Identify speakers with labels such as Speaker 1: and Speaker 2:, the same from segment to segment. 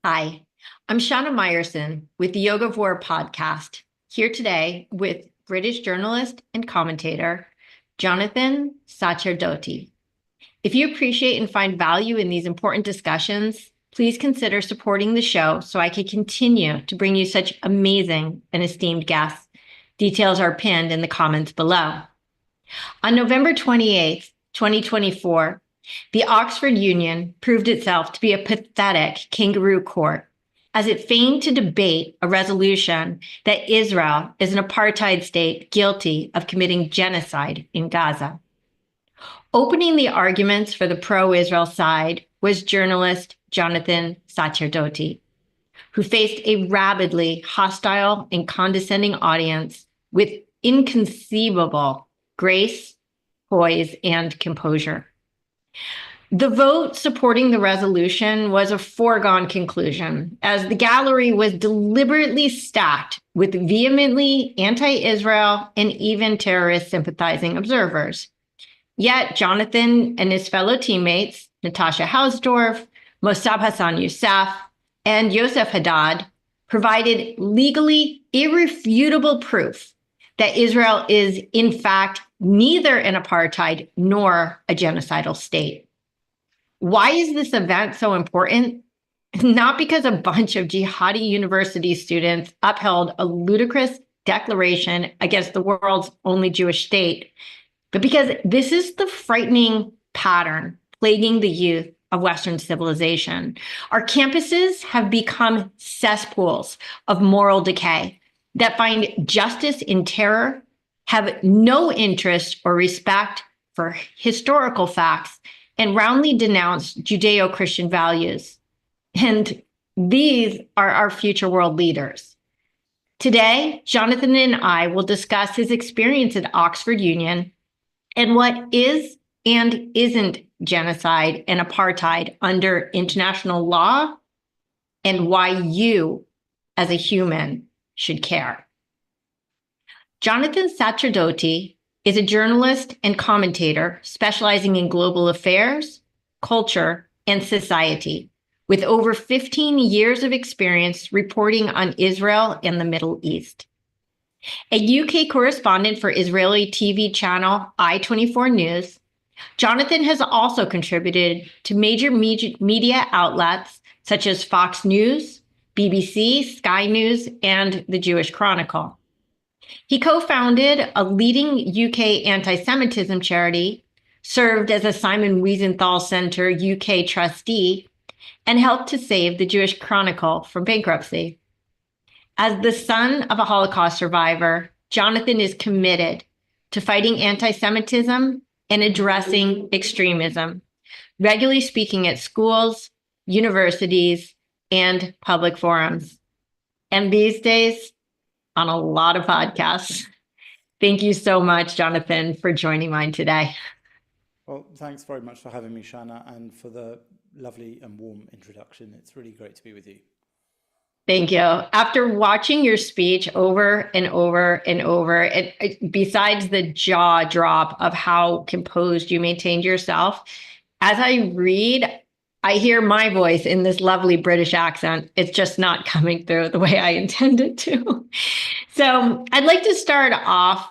Speaker 1: Hi, I'm Shana Meyerson with the Yoga War podcast, here today with British journalist and commentator Jonathan Sacerdoti. If you appreciate and find value in these important discussions, please consider supporting the show so I can continue to bring you such amazing and esteemed guests. Details are pinned in the comments below. On November 28th, 2024, the Oxford Union proved itself to be a pathetic kangaroo court as it feigned to debate a resolution that Israel is an apartheid state guilty of committing genocide in Gaza. Opening the arguments for the pro-Israel side was journalist Jonathan Sacerdoti, who faced a rabidly hostile and condescending audience with inconceivable grace, poise, and composure. The vote supporting the resolution was a foregone conclusion, as the gallery was deliberately stacked with vehemently anti-Israel and even terrorist sympathizing observers. Yet Jonathan and his fellow teammates, Natasha Hausdorff, Mosab Hassan Yousef, and Yosef Haddad, provided legally irrefutable proof that Israel is, in fact, neither an apartheid nor a genocidal state. Why is this event so important? Not because a bunch of jihadi university students upheld a ludicrous declaration against the world's only Jewish state, but because this is the frightening pattern plaguing the youth of Western civilization. Our campuses have become cesspools of moral decay that find justice in terror, have no interest or respect for historical facts, and roundly denounce Judeo-Christian values. And these are our future world leaders. Today, Jonathan and I will discuss his experience at Oxford Union and what is and isn't genocide and apartheid under international law, and why you, as a human, should care. Jonathan Sacerdoti is a journalist and commentator specializing in global affairs, culture, and society, with over 15 years of experience reporting on Israel and the Middle East. A UK correspondent for Israeli TV channel I24 News, Jonathan has also contributed to major media outlets such as Fox News, BBC, Sky News, and the Jewish Chronicle. He co-founded a leading UK anti-Semitism charity, served as a Simon Wiesenthal Center UK trustee, and helped to save the Jewish Chronicle from bankruptcy. As the son of a Holocaust survivor, Jonathan is committed to fighting anti-Semitism and addressing extremism, regularly speaking at schools, universities, and public forums. And these days, on a lot of podcasts. Thank you so much, Jonathan, for joining mine today.
Speaker 2: Well, thanks very much for having me, Shana, and for the lovely and warm introduction. It's really great to be with you.
Speaker 1: Thank you. After watching your speech over and over and over, besides the jaw drop of how composed you maintained yourself, as I read, I hear my voice in this lovely British accent. It's just not coming through the way I intended to. So I'd like to start off,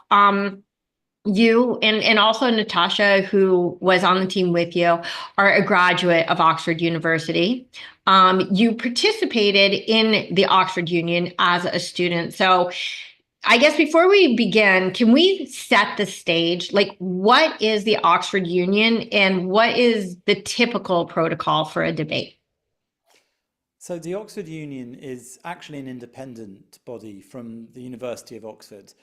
Speaker 1: you and also Natasha, who was on the team with you, are a graduate of Oxford University. You participated in the Oxford Union as a student. So I guess before we begin, can we set the stage? Like, what is the Oxford Union and what is the typical protocol for a debate?
Speaker 2: So the Oxford Union is actually an independent body from the University of Oxford.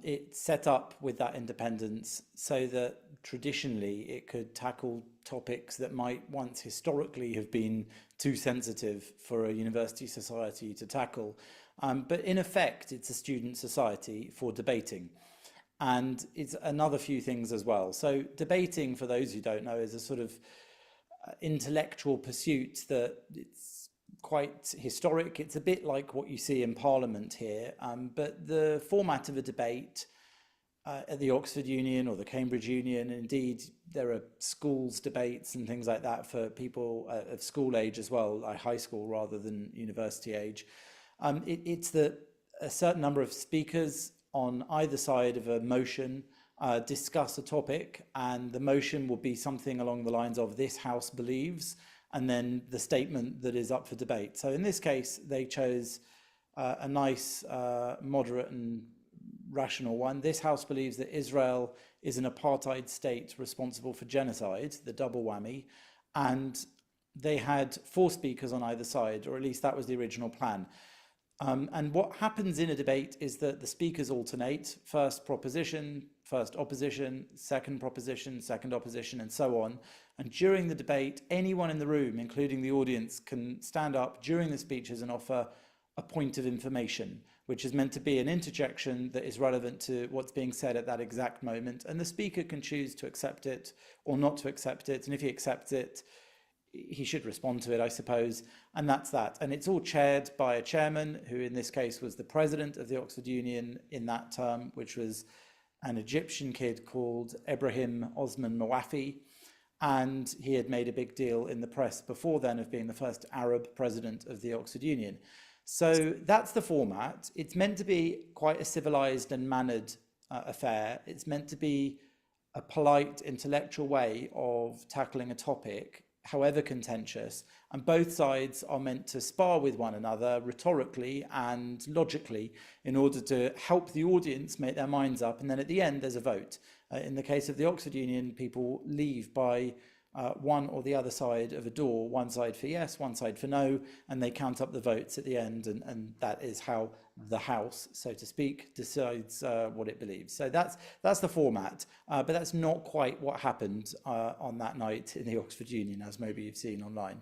Speaker 2: It's set up with that independence so that traditionally it could tackle topics that might once historically have been too sensitive for a university society to tackle. But in effect, it's a student society for debating. And it's another few things as well. So debating, for those who don't know, is a sort of intellectual pursuit that it's quite historic. It's a bit like what you see in Parliament here, but the format of a debate at the Oxford Union or the Cambridge Union. Indeed, there are schools debates and things like that for people of school age as well, like high school rather than university age. It's that a certain number of speakers on either side of a motion discuss a topic, and the motion will be something along the lines of "this House believes," and then the statement that is up for debate. So in this case, they chose a nice, moderate and rational one. This House believes that Israel is an apartheid state responsible for genocide, the double whammy, and they had 4 speakers on either side, or at least that was the original plan. And what happens in a debate is that the speakers alternate: first proposition, first opposition, second proposition, second opposition, and so on. And during the debate, anyone in the room, including the audience, can stand up during the speeches and offer a point of information, which is meant to be an interjection that is relevant to what's being said at that exact moment. And the speaker can choose to accept it or not to accept it. And if he accepts it, he should respond to it, I suppose. And that's that. And it's all chaired by a chairman, who in this case was the president of the Oxford Union in that term, which was an Egyptian kid called Ibrahim Osman Mawafi. And he had made a big deal in the press before then of being the first Arab president of the Oxford Union. So that's the format. It's meant to be quite a civilized and mannered affair. It's meant to be a polite, intellectual way of tackling a topic, however contentious, and both sides are meant to spar with one another rhetorically and logically in order to help the audience make their minds up, and then at the end there's a vote. In the case of the Oxford Union, people leave by one or the other side of a door, one side for yes, one side for no, and they count up the votes at the end, and that is how the House, so to speak, decides what it believes. So that's the format, but that's not quite what happened on that night in the Oxford Union, as maybe you've seen online.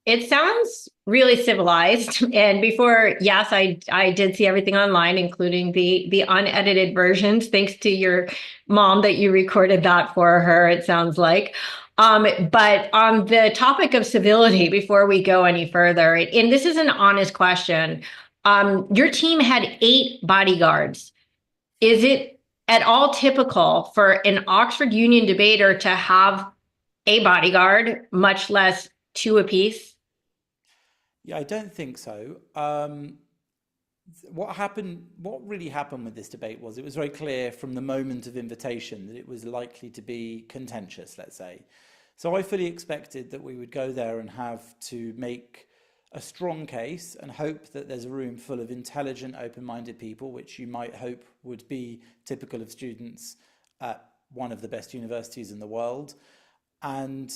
Speaker 1: It sounds really civilized. And before, yes, I did see everything online, including the unedited versions, thanks to your mom that you recorded that for her, it sounds like. But on the topic of civility, before we go any further, and this is an honest question, your team had 8 bodyguards. Is it at all typical for an Oxford Union debater to have a bodyguard, much less 2 apiece?
Speaker 2: Yeah, I don't think so. What really happened with this debate was it was very clear from the moment of invitation that it was likely to be contentious, let's say. So I fully expected that we would go there and have to make a strong case and hope that there's a room full of intelligent, open-minded people, which you might hope would be typical of students at one of the best universities in the world. And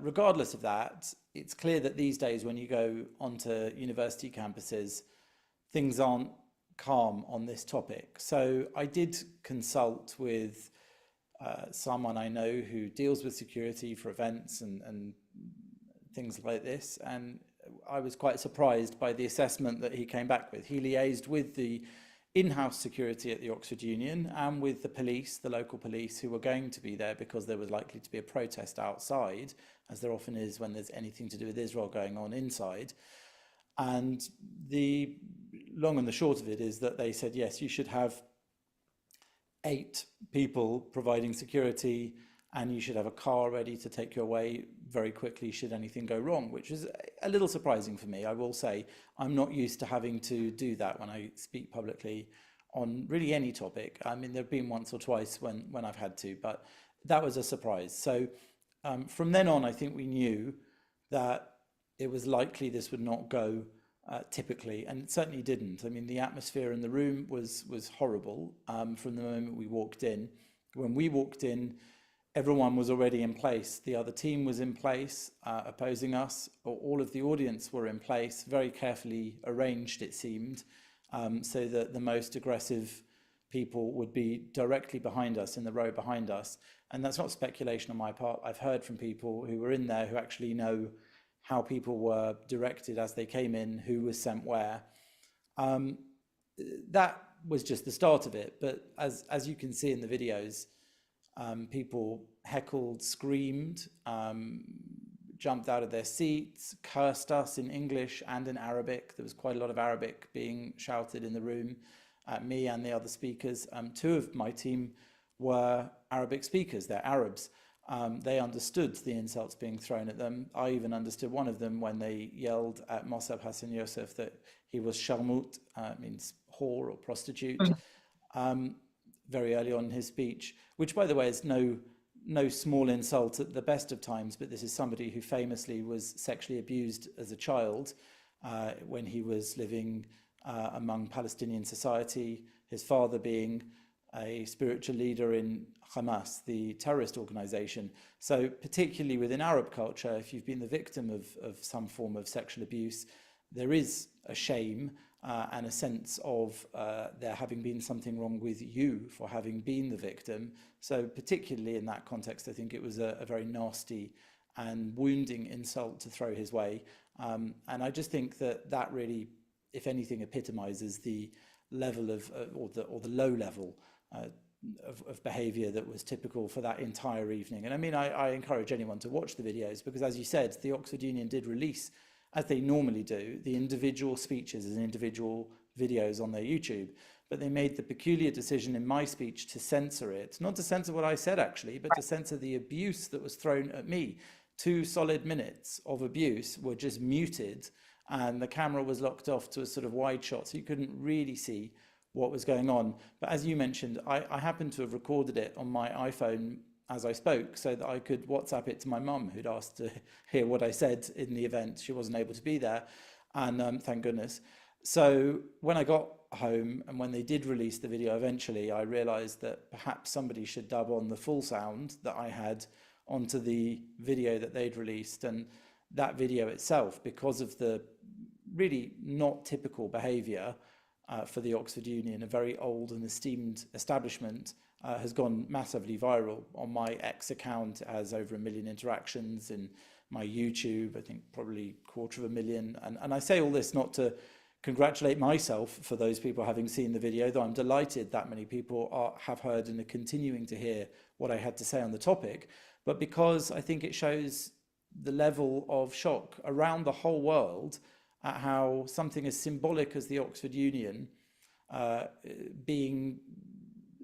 Speaker 2: regardless of that, it's clear that these days when you go onto university campuses, things aren't calm on this topic. So I did consult with someone I know who deals with security for events and things like this, and I was quite surprised by the assessment that he came back with. He liaised with the in-house security at the Oxford Union and with the police, the local police, who were going to be there because there was likely to be a protest outside, as there often is when there's anything to do with Israel going on inside. And the long and the short of it is that they said, yes, you should have 8 people providing security, and you should have a car ready to take you away very quickly should anything go wrong, which is a little surprising for me. I will say I'm not used to having to do that when I speak publicly on really any topic. I mean, there have been once or twice when I've had to, but that was a surprise. So from then on, I think we knew that it was likely this would not go typically, and it certainly didn't. I mean, the atmosphere in the room was horrible from the moment we walked in. When we walked in, everyone was already in place. The other team was in place opposing us. All of the audience were in place, very carefully arranged, it seemed, so that the most aggressive people would be directly behind us, in the row behind us. And that's not speculation on my part. I've heard from people who were in there who actually know how people were directed as they came in, who was sent where. That was just the start of it. But as you can see in the videos, people heckled, screamed, jumped out of their seats, cursed us in English and in Arabic. There was quite a lot of Arabic being shouted in the room. at me and the other speakers. Two of my team were Arabic speakers, they're Arabs. They understood the insults being thrown at them. I even understood one of them when they yelled at Mosab Hassan Yousef that he was sharmut, means whore or prostitute, very early on in his speech, which, by the way, is no small insult at the best of times, but this is somebody who famously was sexually abused as a child when he was living among Palestinian society, his father being a spiritual leader in Hamas, the terrorist organization. So particularly within Arab culture, if you've been the victim of some form of sexual abuse, there is a shame and a sense of there having been something wrong with you for having been the victim. So particularly in that context, I think it was a very nasty and wounding insult to throw his way. And I just think that really, if anything, epitomizes the level of, or the low level of behavior that was typical for that entire evening. And I mean, I encourage anyone to watch the videos because, as you said, the Oxford Union did release, as they normally do, the individual speeches as individual videos on their YouTube. But they made the peculiar decision in my speech to censor it, not to censor what I said actually, but to censor the abuse that was thrown at me. 2 solid minutes of abuse were just muted and the camera was locked off to a sort of wide shot, so you couldn't really see what was going on. But as you mentioned, I happened to have recorded it on my iPhone as I spoke so that I could WhatsApp it to my mum, who'd asked to hear what I said in the event. She wasn't able to be there, and thank goodness. So when I got home and when they did release the video eventually, I realized that perhaps somebody should dub on the full sound that I had onto the video that they'd released. And that video itself, because of the really not typical behavior for the Oxford Union, a very old and esteemed establishment, has gone massively viral. On my X account, it has over 1 million interactions. In my YouTube, I think probably 250,000. And I say all this not to congratulate myself for those people having seen the video, though I'm delighted that many people have heard and are continuing to hear what I had to say on the topic, but because I think it shows the level of shock around the whole world at how something as symbolic as the Oxford Union being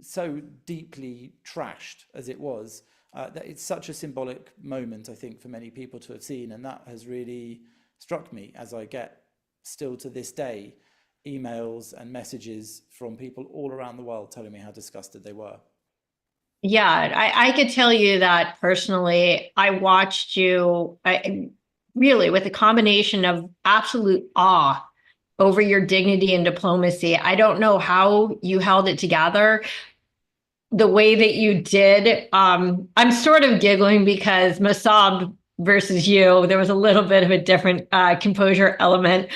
Speaker 2: so deeply trashed as it was, that it's such a symbolic moment, I think, for many people to have seen. And that has really struck me, as I get still to this day emails and messages from people all around the world telling me how disgusted they were.
Speaker 1: Yeah, I could tell you that personally. I watched you really with a combination of absolute awe over your dignity and diplomacy. I don't know how you held it together the way that you did. I'm sort of giggling because Mosab versus you, there was a little bit of a different composure element.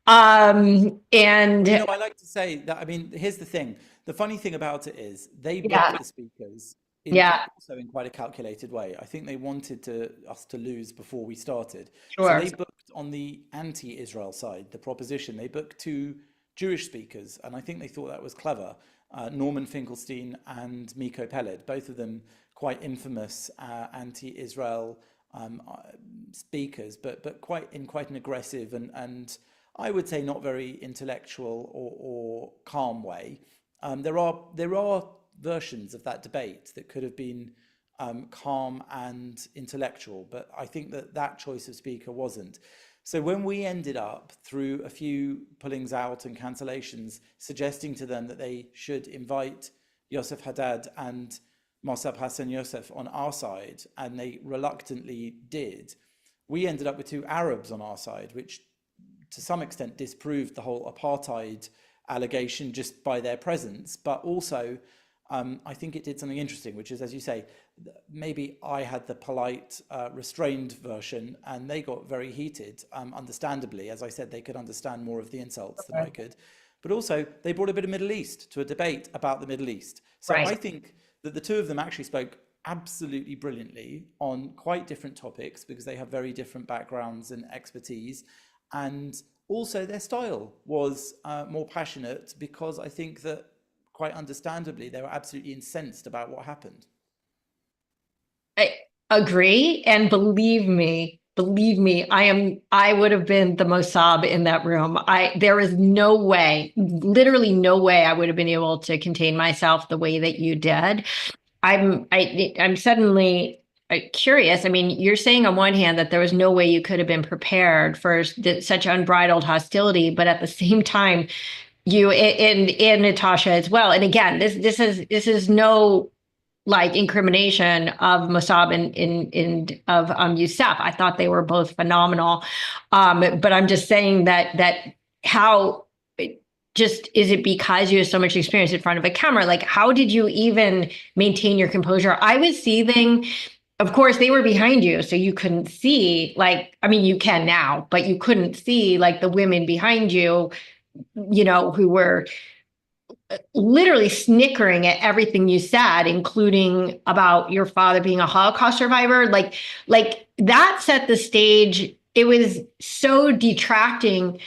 Speaker 1: And
Speaker 2: you know, I like to say that, I mean, here's the thing. The funny thing about it is they booked the speakers also in quite a calculated way. I think they wanted us to lose before we started.
Speaker 1: Sure.
Speaker 2: So they booked on the anti-Israel side, the proposition. They booked 2 Jewish speakers, and I think they thought that was clever. Norman Finkelstein and Miko Peled, both of them quite infamous anti-Israel speakers, but quite an aggressive and I would say not very intellectual or calm way. There are versions of that debate that could have been calm and intellectual, but I think that choice of speaker wasn't. So when we ended up, through a few pullings out and cancellations, suggesting to them that they should invite Yosef Haddad and Mosab Hassan Yousef on our side, and they reluctantly did, we ended up with 2 Arabs on our side, which to some extent disproved the whole apartheid allegation just by their presence. But also, I think it did something interesting, which is, as you say, maybe I had the polite, restrained version, and they got very heated, understandably. As I said, they could understand more of the insults than I could. But also, they brought a bit of Middle East to a debate about the Middle East. So I think that the 2 of them actually spoke absolutely brilliantly on quite different topics, because they have very different backgrounds and expertise. And also their style was more passionate, because I think that quite understandably, they were absolutely incensed about what happened.
Speaker 1: I agree. And believe me, believe me, I would have been the Mosab in that room. There is no way, literally no way I would have been able to contain myself the way that you did. I'm suddenly curious. I mean, you're saying on one hand that there was no way you could have been prepared for such unbridled hostility, but at the same time, you and Natasha as well. And again, this is no like incrimination of Mosab and of Yousef. I thought they were both phenomenal. But I'm just saying that how just is it because you have so much experience in front of a camera? Like, how did you even maintain your composure? I was seething. Of course, they were behind you, so you couldn't see, like, I mean, you can now, but you couldn't see like the women behind you, who were literally snickering at everything you said, including about your father being a Holocaust survivor. Like that set the stage. It was so distracting,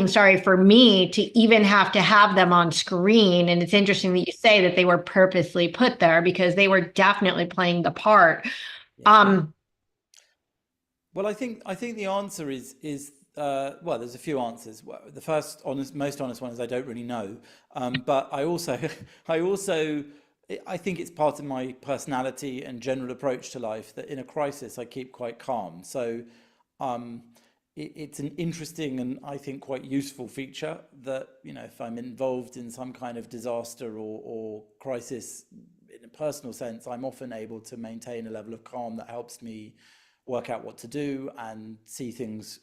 Speaker 1: sorry, for me to even have to have them on screen. And it's interesting that you say that they were purposely put there because they were definitely playing the part.
Speaker 2: Yeah. Well, I think the answer is well, there's a few answers. Well, the first most honest one is I don't really know, but I also I think it's part of my personality and general approach to life that in a crisis I keep quite calm. So it's an interesting and I think quite useful feature that if I'm involved in some kind of disaster or crisis in a personal sense, I'm often able to maintain a level of calm that helps me work out what to do and see things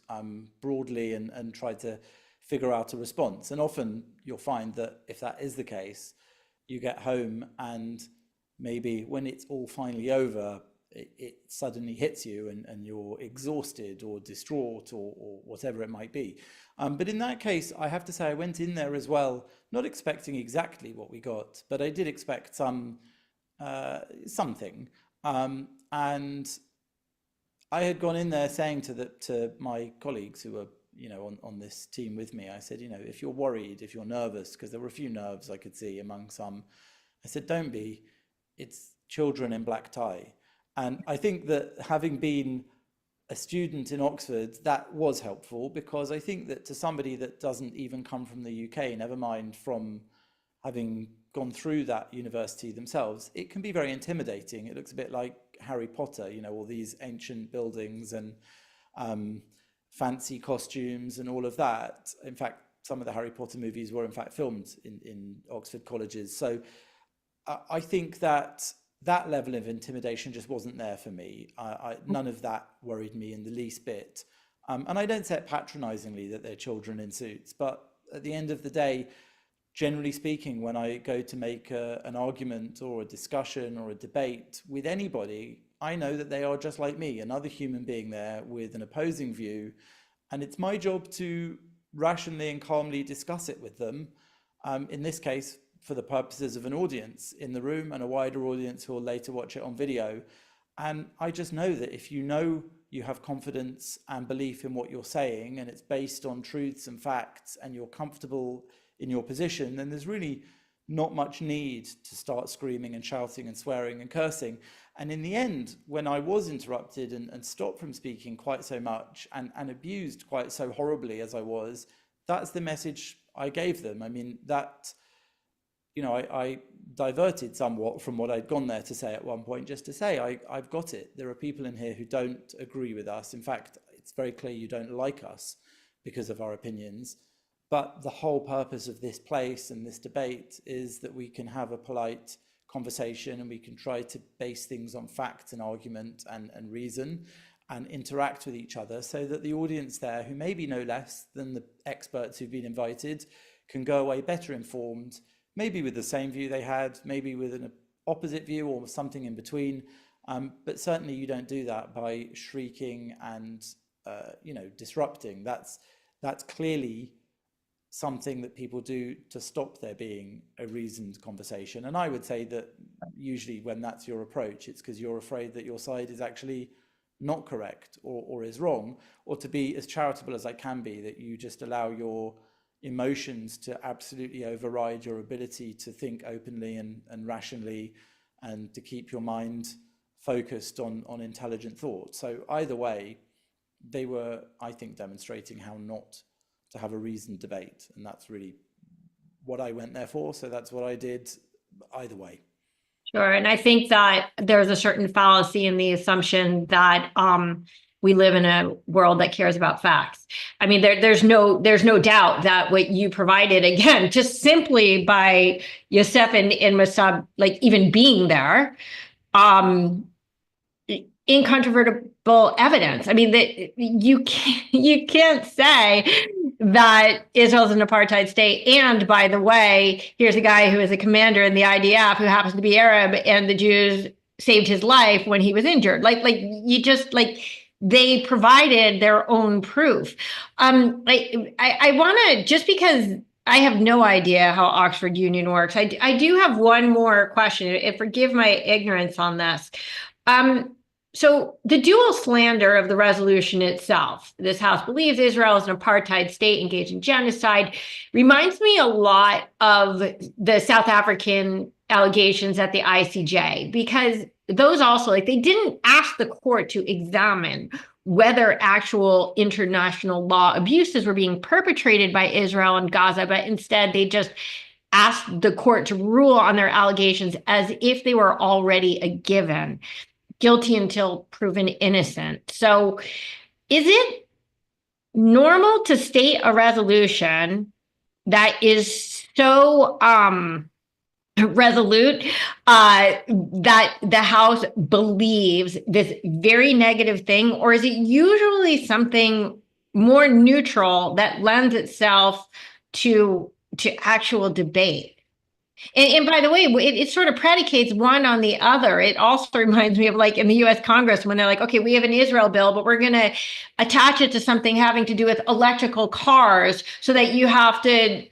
Speaker 2: broadly and try to figure out a response. And often you'll find that if that is the case, you get home and maybe when it's all finally over, it suddenly hits you and you're exhausted or distraught or whatever it might be. But in that case, I have to say I went in there as well, not expecting exactly what we got, but I did expect something. And I had gone in there saying to my colleagues who were, on this team with me, I said, if you're worried, if you're nervous, because there were a few nerves I could see among some, I said, don't be. It's children in black tie. And I think that having been a student in Oxford, that was helpful because I think that to somebody that doesn't even come from the UK, never mind from having gone through that university themselves, it can be very intimidating. It looks a bit like Harry Potter, all these ancient buildings and fancy costumes and all of that. In fact, some of the Harry Potter movies were in fact filmed in Oxford colleges. So I think that level of intimidation just wasn't there for me. None of that worried me in the least bit. And I don't say it patronizingly that they're children in suits, but at the end of the day, generally speaking, when I go to make an argument or a discussion or a debate with anybody, I know that they are just like me, another human being there with an opposing view. And it's my job to rationally and calmly discuss it with them. In this case, for the purposes of an audience in the room and a wider audience who will later watch it on video. And I just know that if you have confidence and belief in what you're saying and it's based on truths and facts and you're comfortable in your position, then there's really not much need to start screaming and shouting and swearing and cursing. And in the end, when I was interrupted and stopped from speaking quite so much and abused quite so horribly as I was, that's the message I gave them. I mean, that, I diverted somewhat from what I'd gone there to say at one point, just to say, I've got it. There are people in here who don't agree with us. In fact, it's very clear you don't like us because of our opinions. But the whole purpose of this place and this debate is that we can have a polite conversation and we can try to base things on fact and argument and reason and interact with each other so that the audience there, who maybe know less than the experts who've been invited, can go away better informed, maybe with the same view they had, maybe with an opposite view or something in between. But certainly you don't do that by shrieking and disrupting. That's clearly something that people do to stop there being a reasoned conversation. And I would say that usually when that's your approach, it's because you're afraid that your side is actually not correct or is wrong, or to be as charitable as I can be, that you just allow your emotions to absolutely override your ability to think openly and rationally and to keep your mind focused on intelligent thought. So either way, they were, I think, demonstrating how not to have a reasoned debate. And that's really what I went there for. So that's what I did either way.
Speaker 1: Sure. And I think that there's a certain fallacy in the assumption that we live in a world that cares about facts. I mean, there's no doubt that what you provided, again, just simply by Yosef and Mosab, like even being there, incontrovertible evidence. I mean, that you can't say that Israel's an apartheid state. And by the way, here's a guy who is a commander in the IDF who happens to be Arab, and the Jews saved his life when he was injured. You just they provided their own proof. I want to, just because I have no idea how Oxford Union works, I do have one more question, and forgive my ignorance on this. So the dual slander of the resolution itself, this House believes Israel is an apartheid state engaged in genocide, reminds me a lot of the South African allegations at the ICJ, because those also, they didn't ask the court to examine whether actual international law abuses were being perpetrated by Israel in Gaza, but instead they just asked the court to rule on their allegations as if they were already a given. Guilty until proven innocent. So is it normal to state a resolution that is so resolute that the House believes this very negative thing, or is it usually something more neutral that lends itself to actual debate? And by the way, it sort of predicates one on the other. It also reminds me of in the US Congress when they're like, okay, we have an Israel bill, but we're going to attach it to something having to do with electrical cars so that you have to,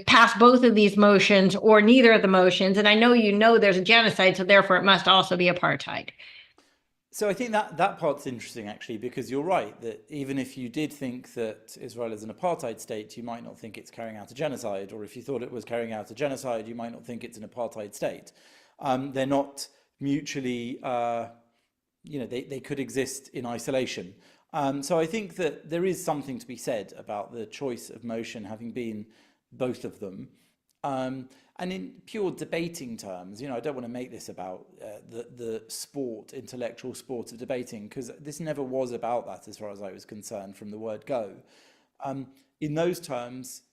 Speaker 1: pass both of these motions or neither of the motions. And I know there's a genocide, so therefore it must also be apartheid.
Speaker 2: So I think that part's interesting, actually, because you're right that even if you did think that Israel is an apartheid state, you might not think it's carrying out a genocide, or if you thought it was carrying out a genocide, you might not think it's an apartheid state. They're not mutually, they could exist in isolation. So I think that there is something to be said about the choice of motion having been both of them. And in pure debating terms, I don't want to make this about the intellectual sport of debating, because this never was about that as far as I was concerned from the word go. In those terms,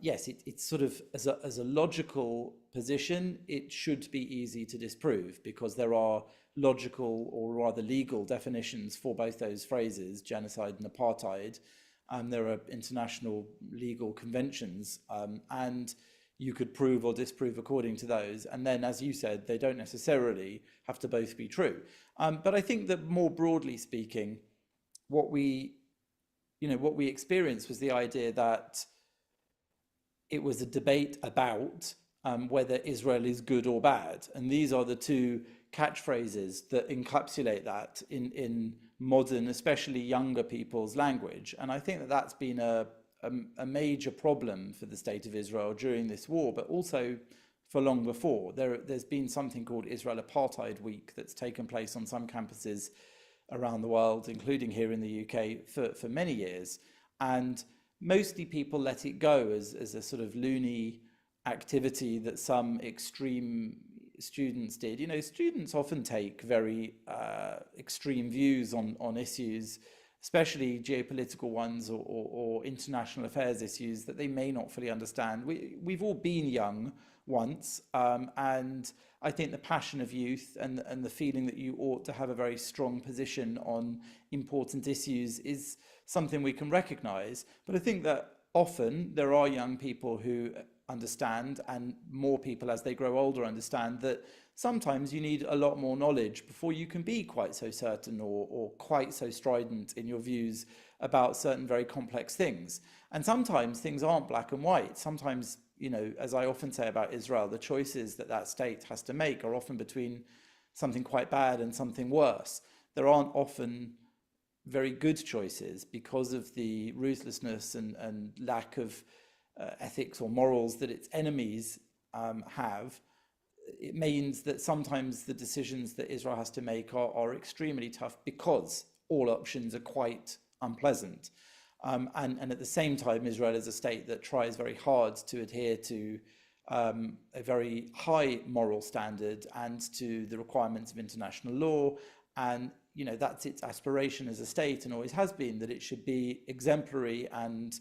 Speaker 2: yes, it's sort of as a logical position, it should be easy to disprove because there are logical or rather legal definitions for both those phrases, genocide and apartheid. There are international legal conventions, and you could prove or disprove according to those. And then, as you said, they don't necessarily have to both be true. But I think that more broadly speaking, what we experienced was the idea that it was a debate about whether Israel is good or bad. And these are the two catchphrases that encapsulate that in modern, especially younger people's language. And I think that that's been a major problem for the state of Israel during this war, but also for long before. There's been something called Israel Apartheid Week that's taken place on some campuses around the world, including here in the UK, for many years. And mostly people let it go as a sort of loony activity that some extreme students did. Students often take very extreme views on issues, especially geopolitical ones or international affairs issues that they may not fully understand. We've all been young once, and I think the passion of youth and the feeling that you ought to have a very strong position on important issues is something we can recognize. But I think that often there are young people who understand, and more people as they grow older understand, that sometimes you need a lot more knowledge before you can be quite so certain or quite so strident in your views about certain very complex things. And sometimes things aren't black and white. Sometimes, as I often say about Israel, the choices that state has to make are often between something quite bad and something worse. There aren't often very good choices because of the ruthlessness and lack of ethics or morals that its enemies have. It means that sometimes the decisions that Israel has to make are extremely tough because all options are quite unpleasant. And at the same time, Israel is a state that tries very hard to adhere to a very high moral standard and to the requirements of international law. And, you know, that's its aspiration as a state and always has been, that it should be exemplary and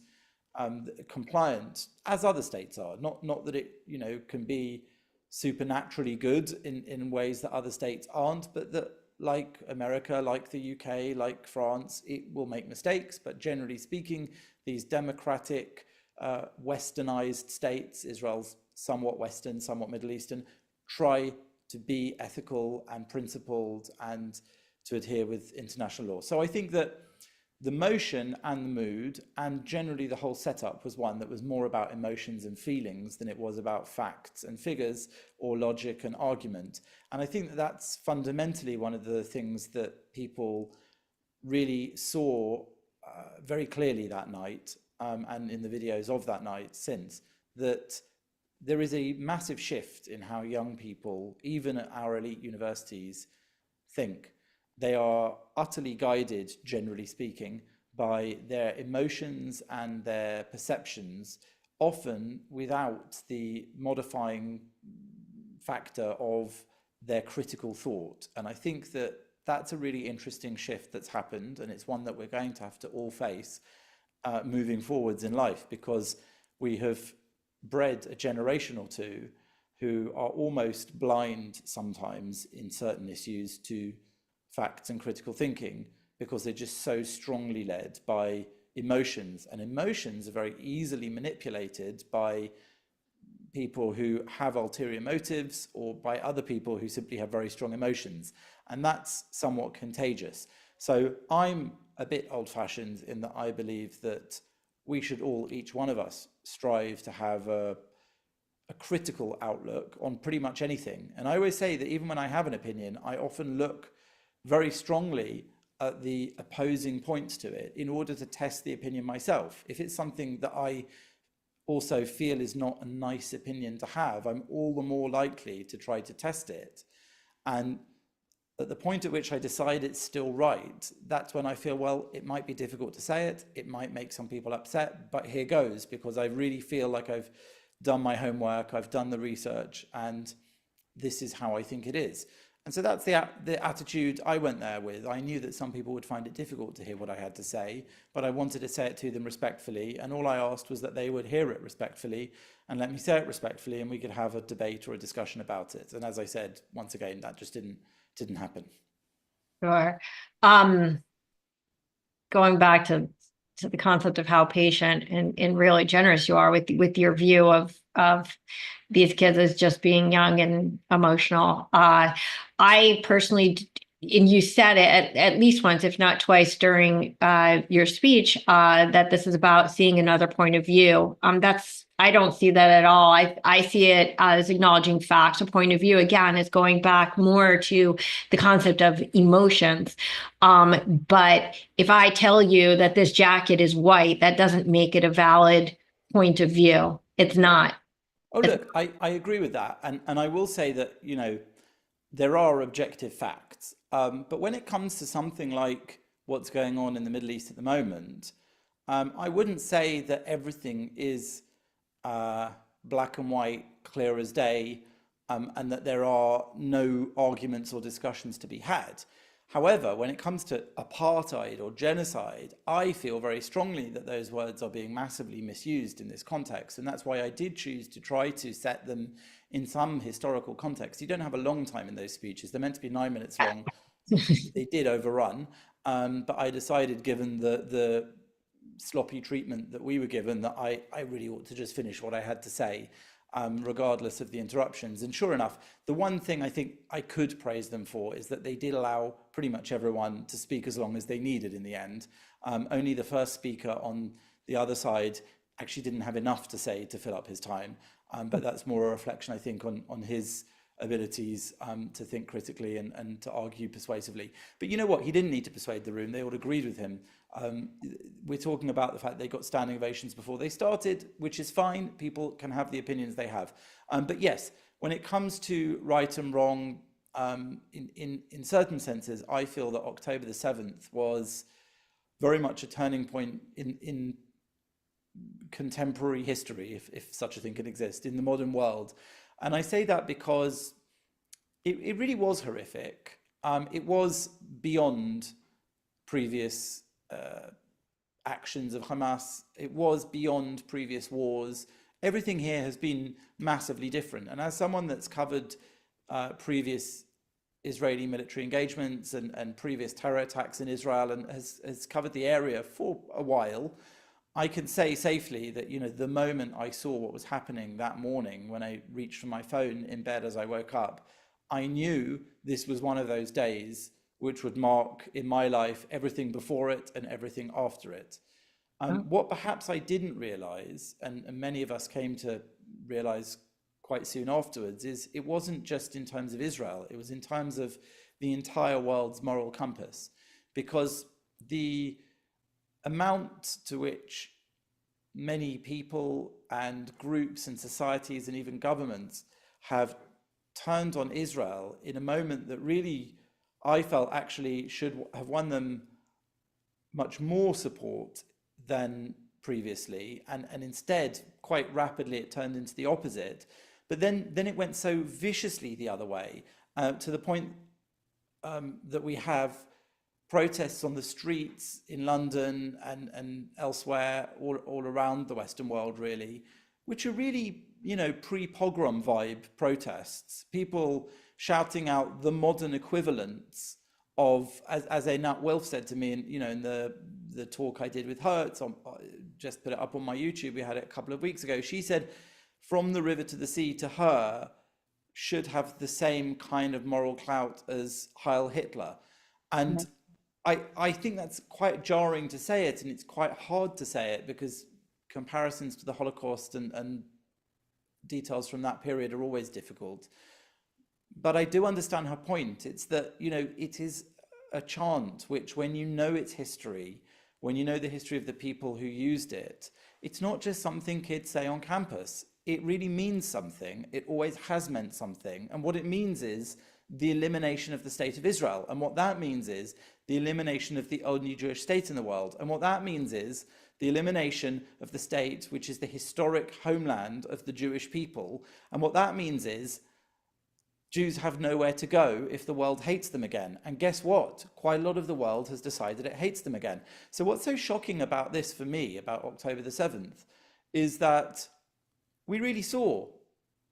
Speaker 2: compliant, as other states are. Not that it, you know, can be supernaturally good in ways that other states aren't, but that, like America, like the UK, like France, it will make mistakes. But generally speaking, these democratic, westernized states, Israel's somewhat Western, somewhat Middle Eastern, try to be ethical and principled and to adhere with international law. So I think that the motion and the mood and generally the whole setup was one that was more about emotions and feelings than it was about facts and figures or logic and argument. And I think that that's fundamentally one of the things that people really saw very clearly that night, and in the videos of that night since, that there is a massive shift in how young people, even at our elite universities, think. They are utterly guided, generally speaking, by their emotions and their perceptions, often without the modifying factor of their critical thought. And I think that that's a really interesting shift that's happened, and it's one that we're going to have to all face moving forwards in life, because we have bred a generation or two who are almost blind sometimes in certain issues to facts and critical thinking, because they're just so strongly led by emotions, and emotions are very easily manipulated by people who have ulterior motives or by other people who simply have very strong emotions, and that's somewhat contagious. So I'm a bit old-fashioned in that I believe that we should all, each one of us, strive to have a critical outlook on pretty much anything. And I always say that even when I have an opinion, I often look very strongly at the opposing points to it in order to test the opinion myself. If it's something that I also feel is not a nice opinion to have, I'm all the more likely to try to test it. And at the point at which I decide it's still right, that's when I feel, well, it might be difficult to say it, it might make some people upset, but here goes, because I really feel like I've done my homework, I've done the research, and this is how I think it is. And so that's the attitude I went there with. I knew that some people would find it difficult to hear what I had to say, but I wanted to say it to them respectfully. And all I asked was that they would hear it respectfully and let me say it respectfully, and we could have a debate or a discussion about it. And as I said, once again, that just didn't happen.
Speaker 1: Sure. Going back to the concept of how patient and really generous you are with your view of these kids as just being young and emotional. I personally, and you said it at least once, if not twice, during your speech, that this is about seeing another point of view. I don't see that at all. I see it as acknowledging facts. A point of view, again, is going back more to the concept of emotions. But if I tell you that this jacket is white, that doesn't make it a valid point of view. It's not.
Speaker 2: Oh, look, I agree with that. And I will say that, you know, there are objective facts. But when it comes to something like what's going on in the Middle East at the moment, I wouldn't say that everything is black and white, clear as day, and that there are no arguments or discussions to be had. However, when it comes to apartheid or genocide, I feel very strongly that those words are being massively misused in this context. And that's why I did choose to try to set them in some historical context. You don't have a long time in those speeches. They're meant to be 9 minutes long. They did overrun. But I decided, given the sloppy treatment that we were given, that I really ought to just finish what I had to say, regardless of the interruptions. And sure enough, the one thing I think I could praise them for is that they did allow pretty much everyone to speak as long as they needed in the end. Only the first speaker on the other side actually didn't have enough to say to fill up his time. But that's more a reflection, I think, on his abilities to think critically and to argue persuasively. But you know what? He didn't need to persuade the room. They all agreed with him. We're talking about the fact they got standing ovations before they started, which is fine. People can have the opinions they have. But yes, when it comes to right and wrong, in certain senses, I feel that October the 7th was very much a turning point in contemporary history, if such a thing can exist, in the modern world. And I say that because it really was horrific. It was beyond previous actions of Hamas. It was beyond previous wars. Everything here has been massively different. And as someone that's covered previous Israeli military engagements and previous terror attacks in Israel and has covered the area for a while, I can say safely that, you know, the moment I saw what was happening that morning when I reached for my phone in bed as I woke up, I knew this was one of those days which would mark in my life everything before it and everything after it. What perhaps I didn't realize, and many of us came to realize quite soon afterwards, is it wasn't just in terms of Israel, it was in terms of the entire world's moral compass, because the amount to which many people and groups and societies and even governments have turned on Israel in a moment that really I felt actually should have won them much more support than previously, and instead quite rapidly it turned into the opposite. But then it went so viciously the other way, to the point that we have protests on the streets in London and elsewhere, all around the Western world really, which are really, you know, pre-pogrom vibe protests. People shouting out the modern equivalents of, as Einat Wilf said to me, in the talk I did with her, it's on, just put it up on my YouTube, we had it a couple of weeks ago. She said, from the river to the sea, to her, should have the same kind of moral clout as Heil Hitler. And I think that's quite jarring to say it, and it's quite hard to say it because comparisons to the Holocaust and details from that period are always difficult. But I do understand her point. It's that, you know, it is a chant which, when you know its history, when you know the history of the people who used it, it's not just something kids say on campus. It really means something. It always has meant something. And what it means is the elimination of the state of Israel. And what that means is the elimination of the only Jewish state in the world. And what that means is the elimination of the state, which is the historic homeland of the Jewish people. And what that means is Jews have nowhere to go if the world hates them again. And guess what? Quite a lot of the world has decided it hates them again. So what's so shocking about this for me, about October the 7th, is that we really saw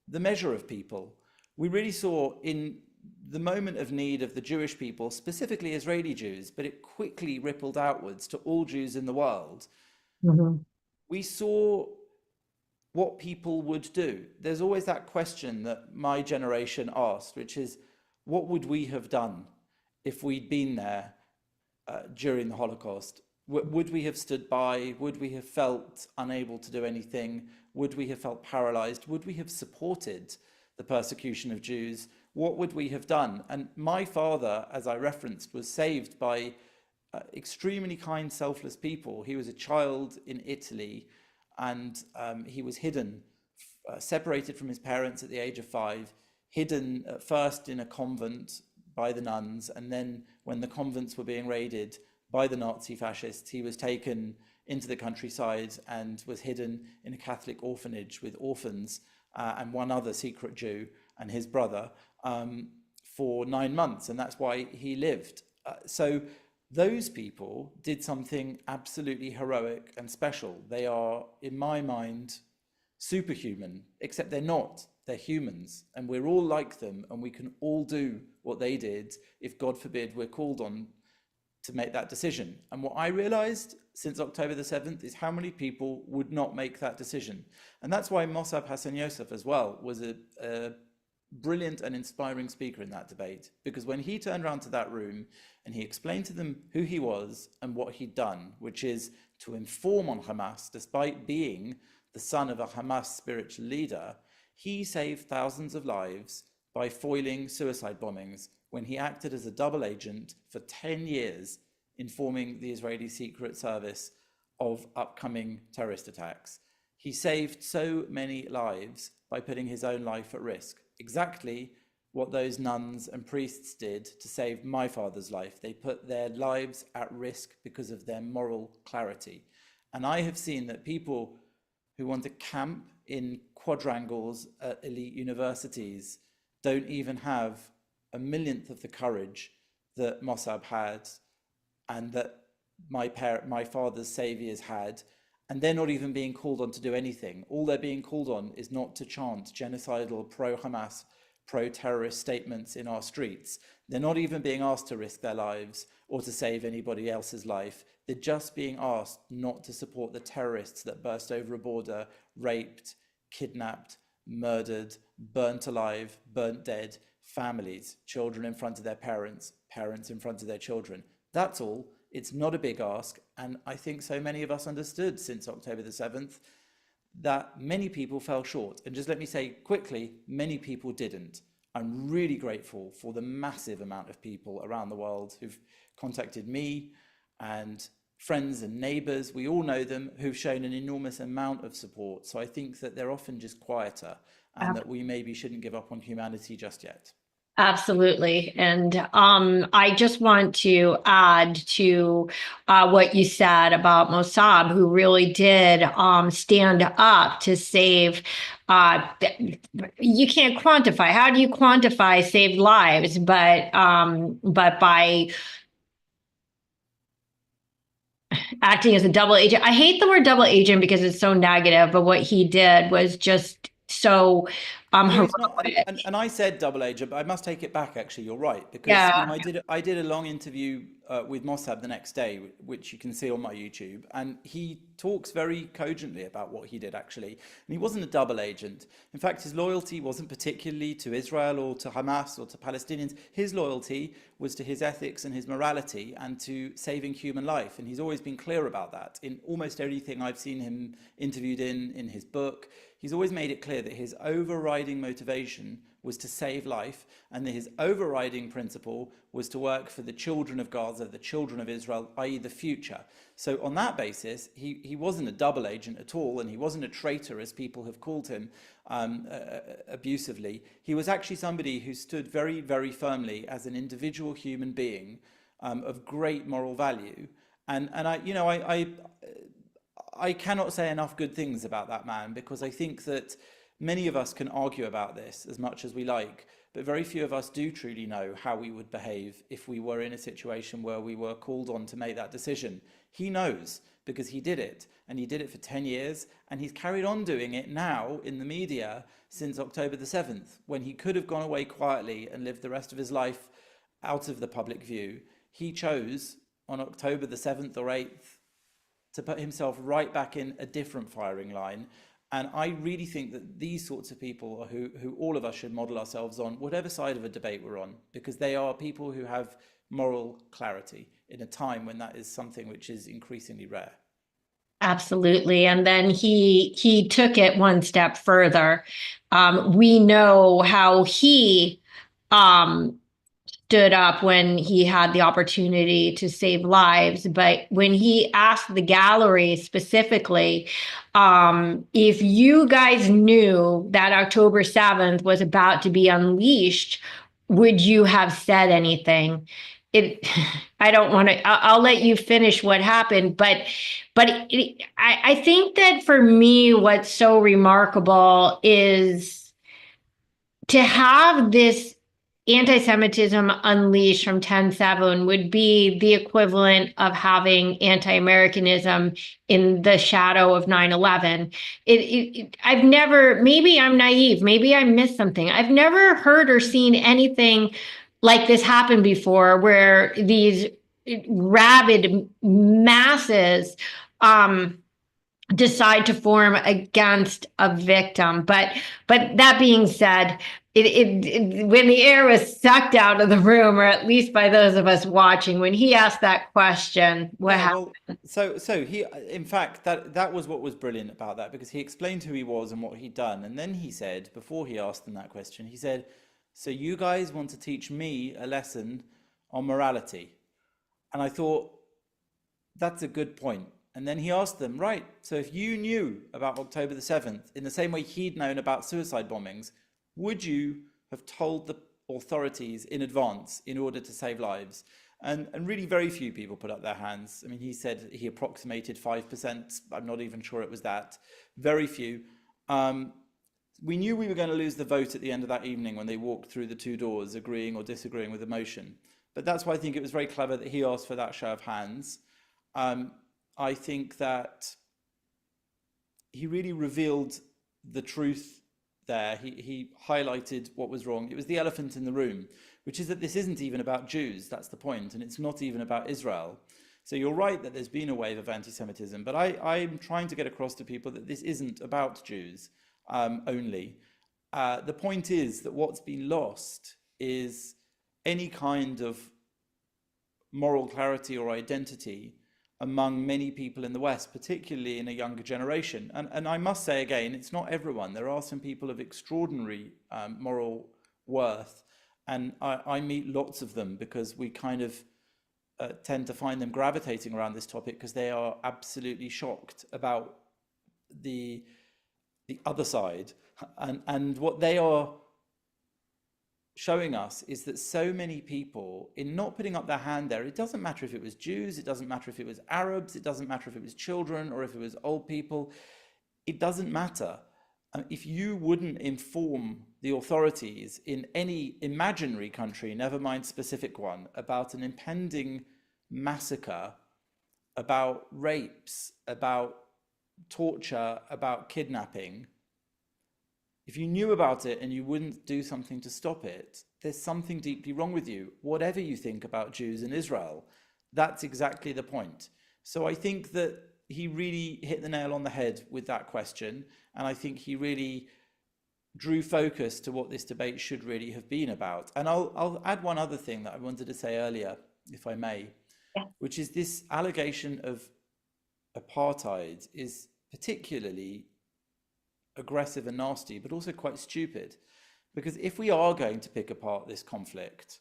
Speaker 2: the measure of people. We really saw in the moment of need of the Jewish people, specifically Israeli Jews, but it quickly rippled outwards to all Jews in the world. We saw what people would do. There's always that question that my generation asked, which is, what would we have done if we'd been there during the Holocaust? Would we have stood by? Would we have felt unable to do anything? Would we have felt paralyzed? Would we have supported the persecution of Jews? What would we have done? And my father, as I referenced, was saved by extremely kind, selfless people. He was a child in Italy, and he was hidden, separated from his parents at the age of 5, hidden at first in a convent by the nuns, and then when the convents were being raided by the Nazi fascists, he was taken into the countryside and was hidden in a Catholic orphanage with orphans and one other secret Jew and his brother for 9 months, and that's why he lived. So those people did something absolutely heroic and special. They are, in my mind, superhuman, except they're not. They're humans, and we're all like them, and we can all do what they did if, God forbid, we're called on to make that decision. And what I realized since October the 7th is how many people would not make that decision. And that's why Mosab Hassan Yousef as well was a brilliant and inspiring speaker in that debate, because when he turned around to that room and he explained to them who he was and what he'd done, which is to inform on Hamas, despite being the son of a Hamas spiritual leader, he saved thousands of lives by foiling suicide bombings when he acted as a double agent for 10 years, informing the Israeli Secret Service of upcoming terrorist attacks. He saved so many lives by putting his own life at risk, exactly what those nuns and priests did to save my father's life. They put their lives at risk because of their moral clarity. And I have seen that people who want to camp in quadrangles at elite universities don't even have a millionth of the courage that Mosab had and that my father's saviors had, and they're not even being called on to do anything. All they're being called on is not to chant genocidal, pro-Hamas, pro-terrorist statements in our streets. They're not even being asked to risk their lives or to save anybody else's life. They're just being asked not to support the terrorists that burst over a border, raped, kidnapped, murdered, burnt alive, burnt dead, families, children in front of their parents, parents in front of their children. That's all. It's not a big ask. And I think so many of us understood since October the 7th that many people fell short. And just let me say quickly, many people didn't. I'm really grateful for the massive amount of people around the world who've contacted me and friends and neighbors, we all know them, who've shown an enormous amount of support. So I think that they're often just quieter and that we maybe shouldn't give up on humanity just yet.
Speaker 1: Absolutely. And I just want to add to what you said about Mosab, who really did stand up to save. You can't quantify. How do you quantify saved lives? But by acting as a double agent. I hate the word double agent because it's so negative, but what he did was just so
Speaker 2: No, it's not, and I said double agent, but I must take it back. Actually, you're right, because
Speaker 1: yeah.
Speaker 2: I did a long interview with Mosab the next day, which you can see on my YouTube, and he talks very cogently about what he did actually, and he wasn't a double agent. In fact, his loyalty wasn't particularly to Israel or to Hamas or to Palestinians. His loyalty was to his ethics and his morality and to saving human life, and he's always been clear about that in almost everything I've seen him interviewed in his book. He's always made it clear that his overriding motivation was to save life, and that his overriding principle was to work for the children of Gaza, the children of Israel, i.e. the future. So on that basis, he wasn't a double agent at all, and he wasn't a traitor, as people have called him abusively. He was actually somebody who stood very, very firmly as an individual human being of great moral value. And I cannot say enough good things about that man, because I think that many of us can argue about this as much as we like, but very few of us do truly know how we would behave if we were in a situation where we were called on to make that decision. He knows, because he did it, and he did it for 10 years, and he's carried on doing it now in the media since October the 7th, when he could have gone away quietly and lived the rest of his life out of the public view. He chose on October the 7th or 8th to put himself right back in a different firing line. And I really think that these sorts of people are who all of us should model ourselves on, whatever side of a debate we're on, because they are people who have moral clarity in a time when that is something which is increasingly rare.
Speaker 1: Absolutely. And then he took it one step further. We know how he stood up when he had the opportunity to save lives. But when he asked the gallery specifically, if you guys knew that October 7th was about to be unleashed, would you have said anything? I don't want to, I'll let you finish what happened, but I think that for me, what's so remarkable is to have this anti-Semitism unleashed from 10/7 would be the equivalent of having anti-Americanism in the shadow of 9/11. I've never, maybe I'm naive, maybe I missed something. I've never heard or seen anything like this happen before, where these rabid masses decide to form against a victim. But that being said, when the air was sucked out of the room, or at least by those of us watching, when he asked that question, what happened?
Speaker 2: Well, so he, in fact, that was what was brilliant about that, because he explained who he was and what he'd done, and then he said, before he asked them that question, he said, "So you guys want to teach me a lesson on morality?" And I thought, that's a good point. And then he asked them, right, so if you knew about October the 7th in the same way he'd known about suicide bombings, would you have told authorities in advance in order to save lives. And really very few people put up their hands. I mean, he said he approximated 5%. I'm not even sure it was that. Very few. We knew we were going to lose the vote at the end of that evening when they walked through the two doors, agreeing or disagreeing with the motion. But that's why I think it was very clever that he asked for that show of hands. I think that he really revealed the truth there. He highlighted what was wrong. It was the elephant in the room, which is that this isn't even about Jews. That's the point. And it's not even about Israel. So you're right that there's been a wave of anti-Semitism, but I'm trying to get across to people that this isn't about Jews only. The point is that what's been lost is any kind of moral clarity or identity among many people in the West, particularly in a younger generation. And I must say again, it's not everyone. There are some people of extraordinary moral worth, and I meet lots of them because we kind of tend to find them gravitating around this topic because they are absolutely shocked about the other side. And what they are showing us is that so many people, in not putting up their hand there, it doesn't matter if it was Jews, it doesn't matter if it was Arabs, it doesn't matter if it was children or if it was old people, it doesn't matter. If you wouldn't inform the authorities in any imaginary country, never mind specific one, about an impending massacre, about rapes, about torture, about kidnapping, if you knew about it and you wouldn't do something to stop it, there's something deeply wrong with you. Whatever you think about Jews in Israel, that's exactly the point. So I think that he really hit the nail on the head with that question. And I think he really drew focus to what this debate should really have been about. And I'll add one other thing that I wanted to say earlier, if I may, which is this allegation of apartheid is particularly aggressive and nasty, but also quite stupid. Because if we are going to pick apart this conflict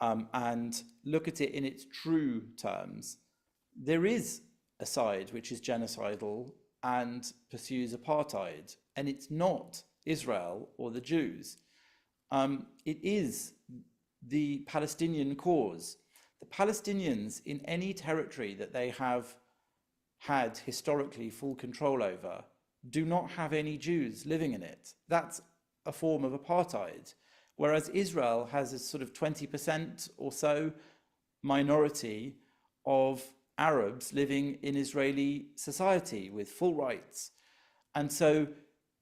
Speaker 2: and look at it in its true terms, there is a side which is genocidal and pursues apartheid, and it's not Israel or the Jews. It is the Palestinian cause. The Palestinians in any territory that they have had historically full control over do not have any Jews living in it. That's a form of apartheid. Whereas Israel has a sort of 20% or so minority of Arabs living in Israeli society with full rights. And so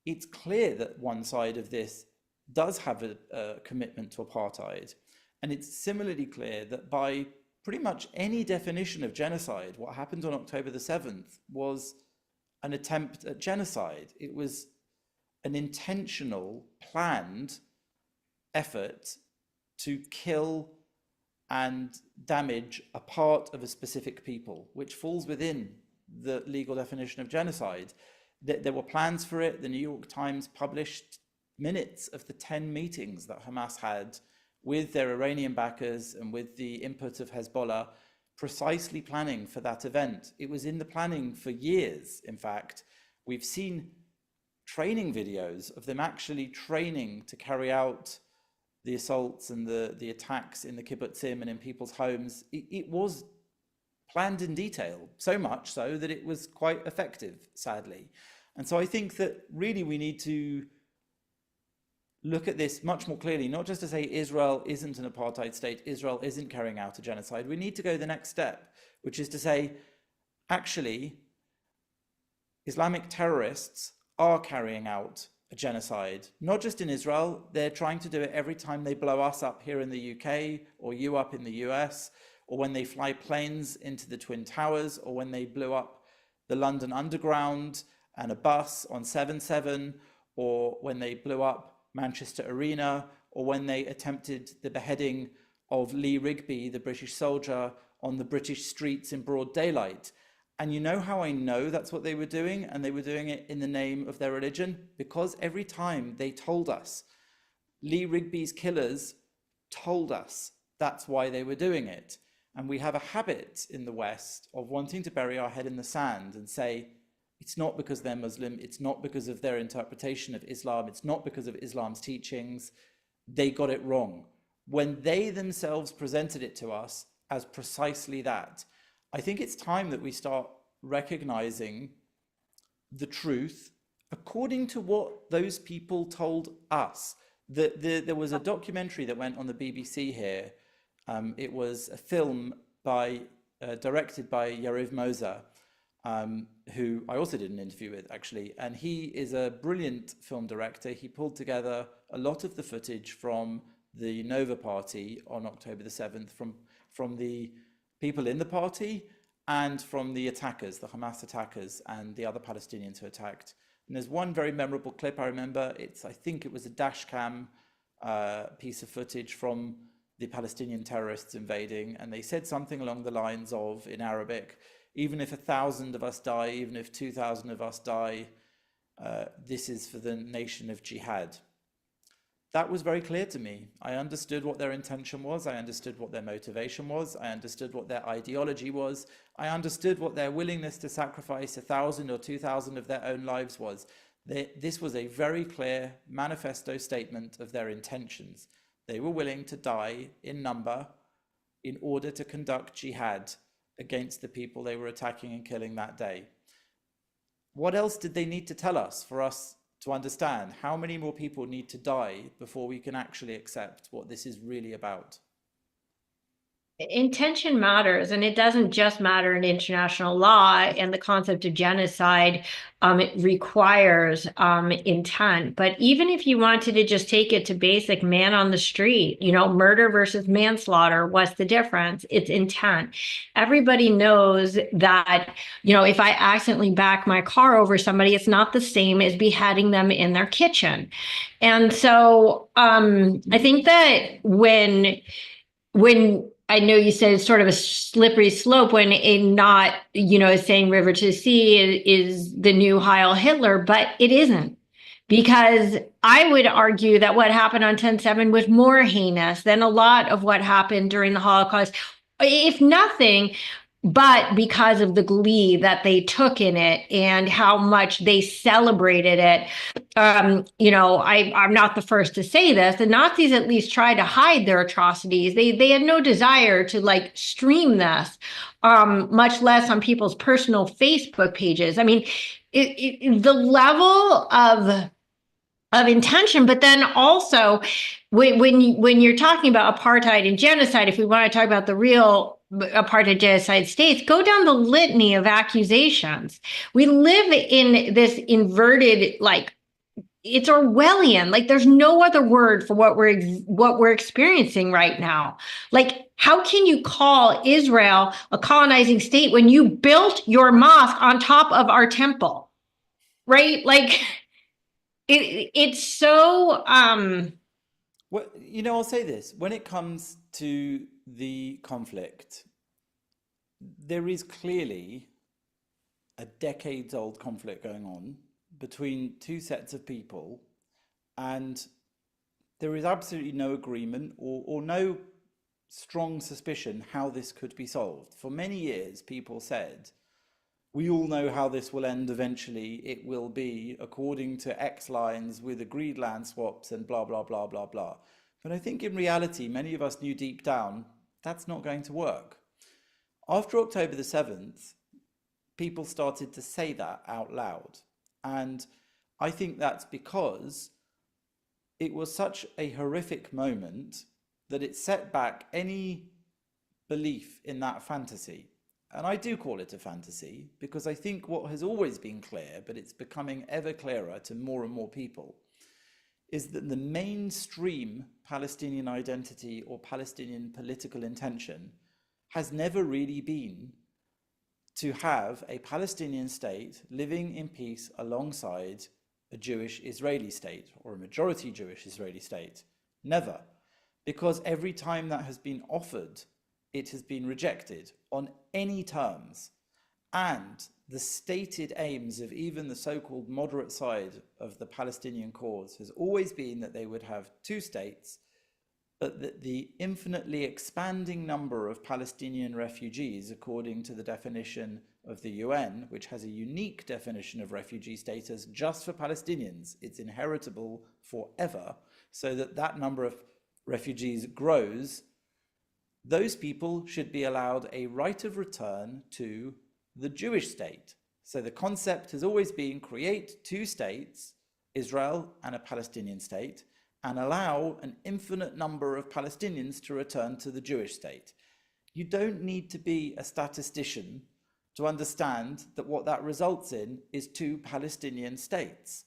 Speaker 2: it's clear that one side of this does have a commitment to apartheid. And it's similarly clear that by pretty much any definition of genocide, what happened on October the 7th was an attempt at genocide. It was an intentional, planned effort to kill and damage a part of a specific people, which falls within the legal definition of genocide. There were plans for it. The New York Times published minutes of the 10 meetings that Hamas had with their Iranian backers and with the input of Hezbollah, precisely planning for that event. It was in the planning for years, in fact. We've seen training videos of them actually training to carry out the assaults and the attacks in the kibbutzim and in people's homes. It was planned in detail, so much so that it was quite effective, sadly. And so I think that really we need to look at this much more clearly, not just to say Israel isn't an apartheid state, Israel isn't carrying out a genocide. We need to go the next step, which is to say, actually, Islamic terrorists are carrying out a genocide, not just in Israel. They're trying to do it every time they blow us up here in the UK, or you up in the US, or when they fly planes into the Twin Towers, or when they blew up the London Underground and a bus on 7/7, or when they blew up Manchester Arena, or when they attempted the beheading of Lee Rigby, the British soldier, on the British streets in broad daylight. And you know how I know that's what they were doing? And they were doing it in the name of their religion? Because every time they told us, Lee Rigby's killers told us that's why they were doing it. And we have a habit in the West of wanting to bury our head in the sand and say, it's not because they're Muslim, it's not because of their interpretation of Islam, it's not because of Islam's teachings, they got it wrong. when they themselves presented it to us as precisely that. I think it's time that we start recognizing the truth according to what those people told us. There was a documentary that went on the BBC here. It was a film directed by Yariv Moza, who I also did an interview with, actually, and he is a brilliant film director. He pulled together a lot of the footage from the Nova Party on October the 7th, from the people in the party and from the attackers, the Hamas attackers and the other Palestinians who attacked. And there's one very memorable clip I remember. I think it was a dash cam piece of footage from the Palestinian terrorists invading, and they said something along the lines of, in Arabic, even if 1,000 of us die, even if 2,000 of us die, this is for the nation of jihad. That was very clear to me. I understood what their intention was. I understood what their motivation was. I understood what their ideology was. I understood what their willingness to sacrifice 1,000 or 2,000 of their own lives was. This was a very clear manifesto statement of their intentions. They were willing to die in number in order to conduct jihad against the people they were attacking and killing that day. What else did they need to tell us for us to understand? How many more people need to die before we can actually accept what this is really about?
Speaker 1: Intention matters, and it doesn't just matter in international law and the concept of genocide. It requires intent. But even if you wanted to just take it to basic man on the street, murder versus manslaughter, what's the difference? It's intent. Everybody knows that, if I accidentally back my car over somebody, it's not the same as beheading them in their kitchen. And so I think that when I know you said it's sort of a slippery slope when not, saying river to sea is the new Heil Hitler, but it isn't. Because I would argue that what happened on 10/7 was more heinous than a lot of what happened during the Holocaust, if nothing, but because of the glee that they took in it and how much they celebrated it. I'm not the first to say this. The Nazis at least tried to hide their atrocities. They had no desire to stream this, much less on people's personal Facebook pages. I mean, the level of intention, but then also when you're talking about apartheid and genocide, if we want to talk about the real apartheid genocide states, go down the litany of accusations. We live in this inverted, it's Orwellian. There's no other word for what we're experiencing right now. How can you call Israel a colonizing state when you built your mosque on top of our temple? Right? It's so
Speaker 2: Well, I'll say this. When it comes to the conflict, there is clearly a decades-old conflict going on between two sets of people, and there is absolutely no agreement or no strong suspicion how this could be solved. For many years, people said, we all know how this will end eventually. It will be according to X lines with agreed land swaps and blah, blah, blah, blah, blah. But I think in reality, many of us knew deep down, that's not going to work. After October the 7th, people started to say that out loud. And I think that's because it was such a horrific moment that it set back any belief in that fantasy. And I do call it a fantasy because I think what has always been clear, but it's becoming ever clearer to more and more people, is that the mainstream Palestinian identity or Palestinian political intention has never really been to have a Palestinian state living in peace alongside a Jewish Israeli state or a majority Jewish Israeli state. Never. Because every time that has been offered, it has been rejected on any terms. And the stated aims of even the so-called moderate side of the Palestinian cause has always been that they would have two states, but that the infinitely expanding number of Palestinian refugees, according to the definition of the UN, which has a unique definition of refugee status just for Palestinians, it's inheritable forever, so that number of refugees grows, those people should be allowed a right of return to the Jewish state. So the concept has always been create two states, Israel and a Palestinian state, and allow an infinite number of Palestinians to return to the Jewish state. You don't need to be a statistician to understand that what that results in is two Palestinian states.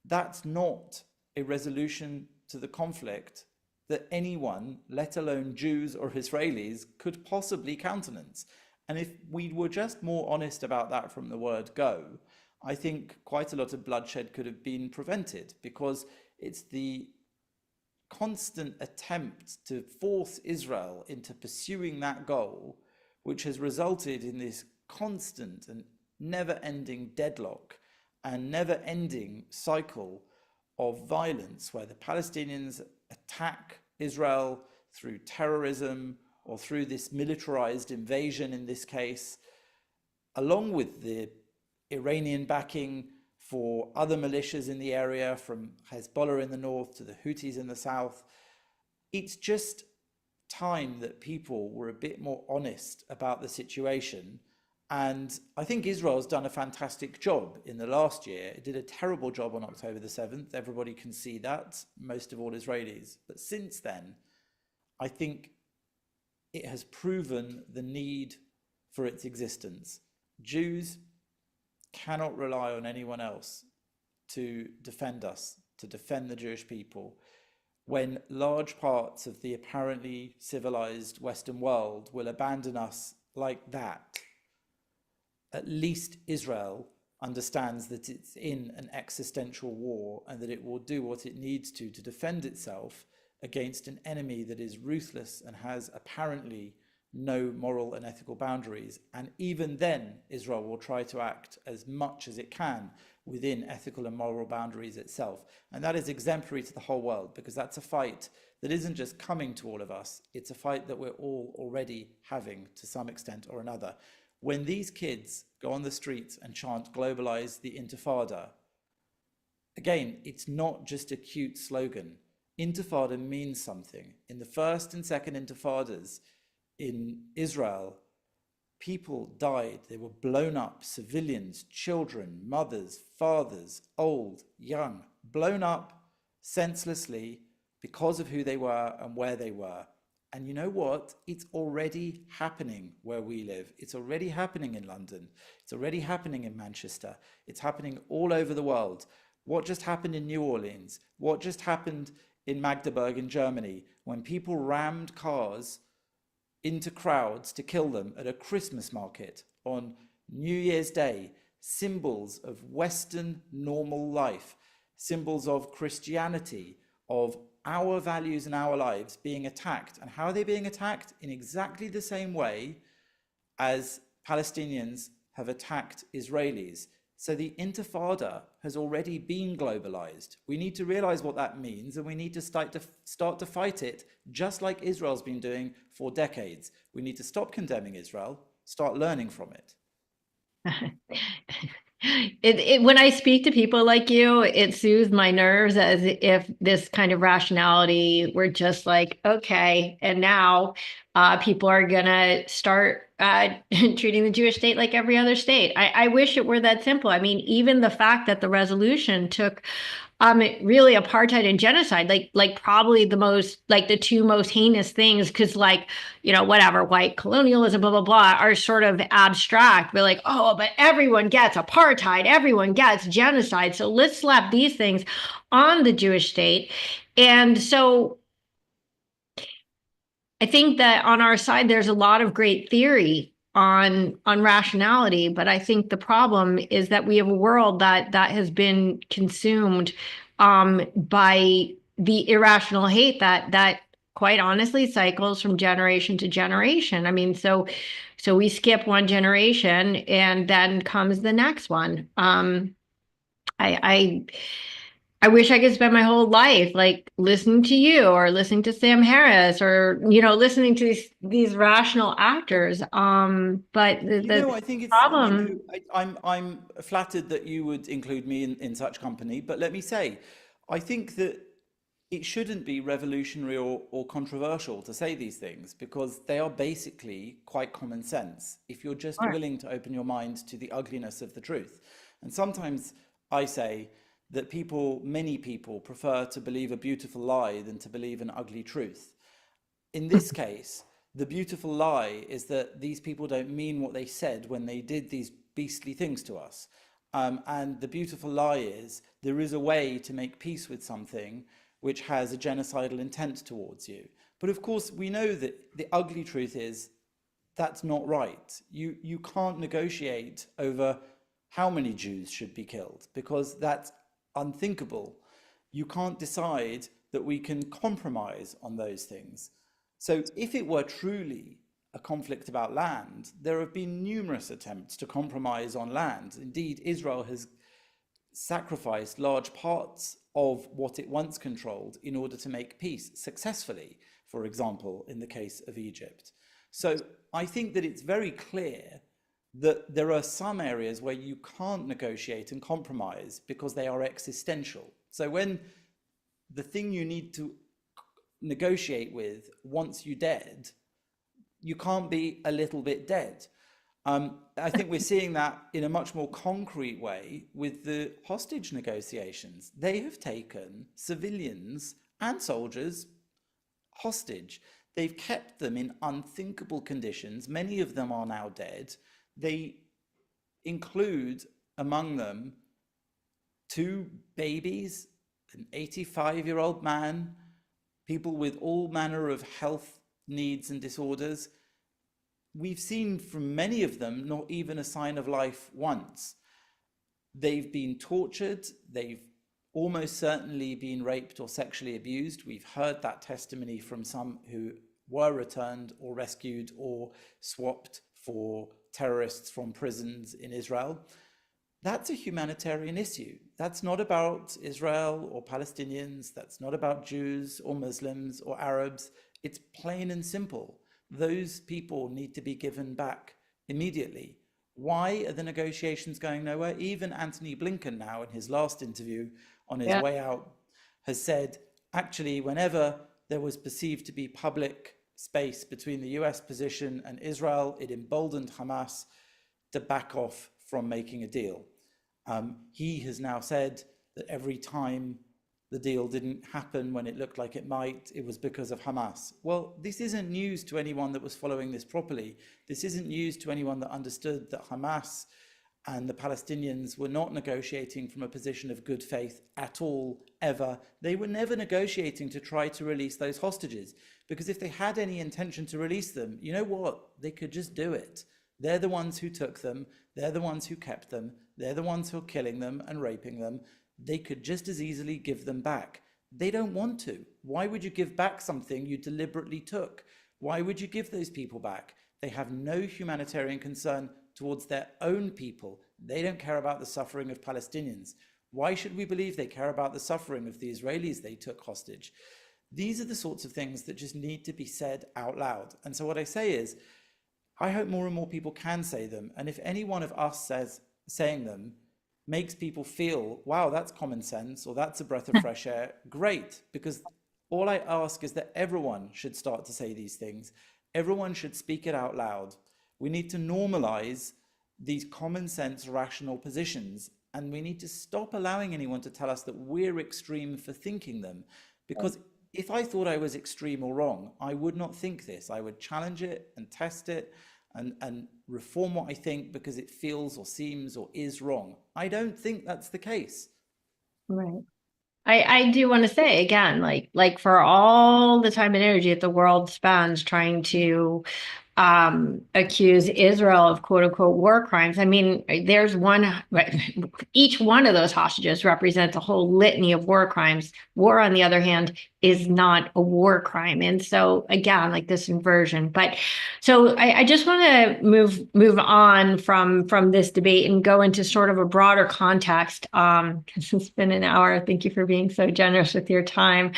Speaker 2: That's not a resolution to the conflict that anyone, let alone Jews or Israelis, could possibly countenance. And if we were just more honest about that from the word go, I think quite a lot of bloodshed could have been prevented, because it's the constant attempt to force Israel into pursuing that goal which has resulted in this constant and never-ending deadlock and never-ending cycle of violence where the Palestinians attack Israel through terrorism or through this militarized invasion in this case, along with the Iranian backing for other militias in the area, from Hezbollah in the north to the Houthis in the south. It's just time that people were a bit more honest about the situation. And I think Israel's done a fantastic job in the last year. It did a terrible job on October the 7th. Everybody can see that, most of all Israelis. But since then, I think it has proven the need for its existence. Jews cannot rely on anyone else to defend us, to defend the Jewish people, when large parts of the apparently civilized Western world will abandon us like that. At least Israel understands that it's in an existential war and that it will do what it needs to defend itself against an enemy that is ruthless and has apparently no moral and ethical boundaries. And even then, Israel will try to act as much as it can within ethical and moral boundaries itself. And that is exemplary to the whole world, because that's a fight that isn't just coming to all of us. It's a fight that we're all already having to some extent or another. When these kids go on the streets and chant "globalize the Intifada," again, it's not just a cute slogan. Intifada means something. In the first and second intifadas in Israel, people died. They were blown up. Civilians, children, mothers, fathers, old, young, blown up senselessly because of who they were and where they were. And you know what? It's already happening where we live. It's already happening in London. It's already happening in Manchester. It's happening all over the world. What just happened in New Orleans? What just happened in Magdeburg in Germany, when people rammed cars into crowds to kill them at a Christmas market on New Year's Day? Symbols of Western normal life, symbols of Christianity, of our values and our lives being attacked. And how are they being attacked? In exactly the same way as Palestinians have attacked Israelis. So the Intifada has already been globalized. We need to realize what that means, and we need to start to fight it, just like Israel's been doing for decades. We need to stop condemning Israel, start learning from it.
Speaker 1: When I speak to people like you, it soothes my nerves, as if this kind of rationality were just like, okay, and now people are gonna start treating the Jewish state like every other state. I wish it were that simple. I mean, even the fact that the resolution took really apartheid and genocide, like probably the most, like the two most heinous things, because like, you know, whatever, white colonialism, blah, blah, blah, are sort of abstract. We're like, oh, but everyone gets apartheid, everyone gets genocide. So let's slap these things on the Jewish state. And so I think that on our side, there's a lot of great theory on rationality, but I think the problem is that we have a world that has been consumed by the irrational hate that quite honestly cycles from generation to generation. I mean, so we skip one generation and then comes the next one. I wish I could spend my whole life like listening to you or listening to Sam Harris or, you know, listening to these rational actors. But
Speaker 2: I think it's,
Speaker 1: problem.
Speaker 2: I'm flattered that you would include me in such company, but let me say, I think that it shouldn't be revolutionary or controversial to say these things because they are basically quite common sense if you're just
Speaker 1: Sure.
Speaker 2: willing to open your mind to the ugliness of the truth. And sometimes I say that many people prefer to believe a beautiful lie than to believe an ugly truth. In this case, the beautiful lie is that these people don't mean what they said when they did these beastly things to us. And the beautiful lie is there is a way to make peace with something which has a genocidal intent towards you. But of course, we know that the ugly truth is that's not right. You can't negotiate over how many Jews should be killed because that's unthinkable. You can't decide that we can compromise on those things. So if it were truly a conflict about land, there have been numerous attempts to compromise on land. Indeed, Israel has sacrificed large parts of what it once controlled in order to make peace successfully, for example, in the case of Egypt. So I think that it's very clear that there are some areas where you can't negotiate and compromise because they are existential. So when the thing you need to negotiate with wants you dead, you can't be a little bit dead. I think we're seeing that in a much more concrete way with the hostage negotiations. They have taken civilians and soldiers hostage. They've kept them in unthinkable conditions. Many of them are now dead. They include among them 2 babies, an 85-year-old man, people with all manner of health needs and disorders. We've seen from many of them not even a sign of life once. They've been tortured. They've almost certainly been raped or sexually abused. We've heard that testimony from some who were returned or rescued or swapped for terrorists from prisons in Israel. That's a humanitarian issue. That's not about Israel or Palestinians. That's not about Jews or Muslims or Arabs. It's plain and simple. Those people need to be given back immediately. Why are the negotiations going nowhere? Even Antony Blinken now in his last interview on his way out has said, actually, whenever there was perceived to be public space between the US position and Israel, it emboldened Hamas to back off from making a deal. He has now said that every time the deal didn't happen when it looked like it might, it was because of Hamas. Well, this isn't news to anyone that was following this properly. This isn't news to anyone that understood that Hamas and the Palestinians were not negotiating from a position of good faith at all, ever. They were never negotiating to try to release those hostages, because if they had any intention to release them, you know what? They could just do it. They're the ones who took them. They're the ones who kept them. They're the ones who are killing them and raping them. They could just as easily give them back. They don't want to. Why would you give back something you deliberately took? Why would you give those people back? They have no humanitarian concern towards their own people. They don't care about the suffering of Palestinians. Why should we believe they care about the suffering of the Israelis they took hostage? These are the sorts of things that just need to be said out loud. And so what I say is, I hope more and more people can say them. And if any one of us saying them makes people feel, wow, that's common sense, or that's a breath of fresh air, great. Because all I ask is that everyone should start to say these things. Everyone should speak it out loud. We need to normalize these common sense, rational positions. And we need to stop allowing anyone to tell us that we're extreme for thinking them. Because if I thought I was extreme or wrong, I would not think this. I would challenge it and test it and reform what I think because it feels or seems or is wrong. I don't think that's the case.
Speaker 1: Right. I do want to say again, like for all the time and energy that the world spends trying to accuse Israel of quote unquote war crimes. I mean, there's one, each one of those hostages represents a whole litany of war crimes. War, on the other hand, is not a war crime. And so again, like this inversion. But so I just want to move on from this debate and go into sort of a broader context. It's been an hour. Thank you for being so generous with your time.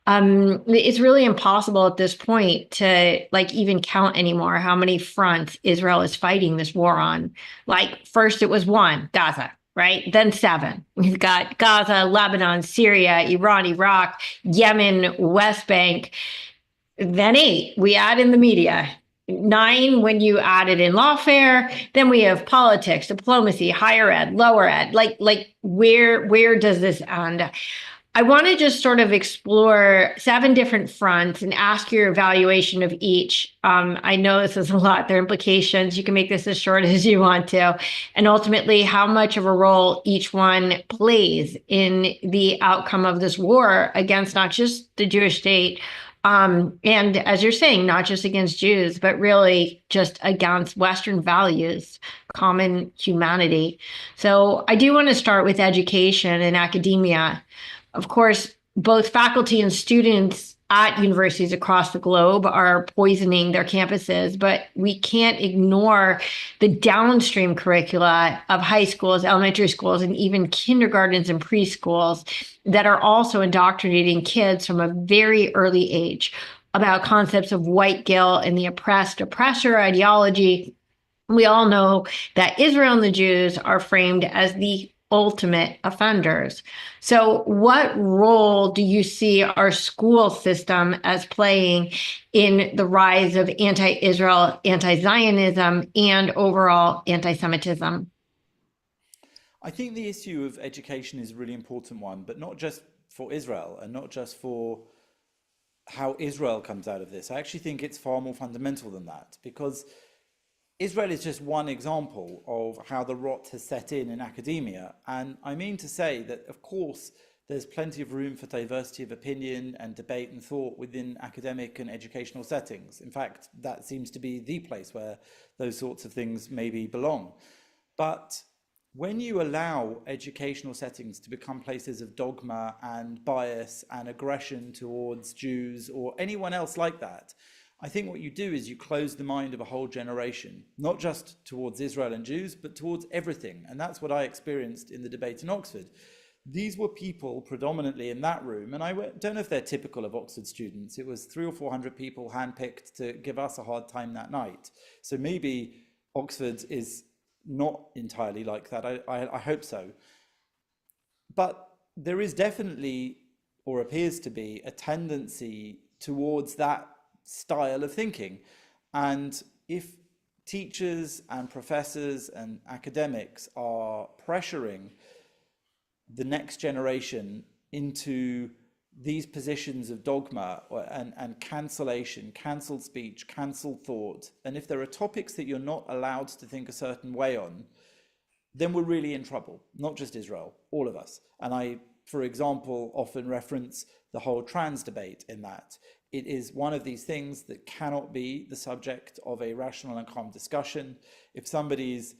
Speaker 1: It's really impossible at this point to like even count anymore how many fronts Israel is fighting this war on. Like first it was one, Gaza. right? Then 7. We've got Gaza, Lebanon, Syria, Iran, Iraq, Yemen, West Bank. Then 8, we add in the media. 9, when you add it in lawfare. Then we have politics, diplomacy, higher ed, lower ed. Like where does this end? I want to just sort of explore 7 different fronts and ask your evaluation of each. I know this is a lot. There are implications. You can make this as short as you want to. And ultimately, how much of a role each one plays in the outcome of this war against not just the Jewish state, and as you're saying, not just against Jews, but really just against Western values, common humanity. So I do want to start with education and academia. Of course, both faculty and students at universities across the globe are poisoning their campuses, but we can't ignore the downstream curricula of high schools, elementary schools, and even kindergartens and preschools that are also indoctrinating kids from a very early age about concepts of white guilt and the oppressed oppressor ideology. We all know that Israel and the Jews are framed as the ultimate offenders. So what role do you see our school system as playing in the rise of anti-Israel, anti-Zionism, and overall anti-Semitism?
Speaker 2: I think the issue of education is a really important one, but not just for Israel and not just for how Israel comes out of this. I actually think it's far more fundamental than that, because Israel is just one example of how the rot has set in academia. And I mean to say that, of course, there's plenty of room for diversity of opinion and debate and thought within academic and educational settings. In fact, that seems to be the place where those sorts of things maybe belong. But when you allow educational settings to become places of dogma and bias and aggression towards Jews or anyone else like that, I think what you do is you close the mind of a whole generation, not just towards Israel and Jews, but towards everything. And that's what I experienced in the debate in Oxford. These were people predominantly in that room, and I don't know if they're typical of Oxford students. It was 300 or 400 people handpicked to give us a hard time that night. So maybe Oxford is not entirely like that. I hope so. But there is definitely, or appears to be, a tendency towards that style of thinking. And if teachers and professors and academics are pressuring the next generation into these positions of dogma and cancellation, cancelled speech, cancelled thought, and if there are topics that you're not allowed to think a certain way on, then we're really in trouble. Not just Israel, all of us. And I, for example, often reference the whole trans debate in that. It is one of these things that cannot be the subject of a rational and calm discussion. If somebody's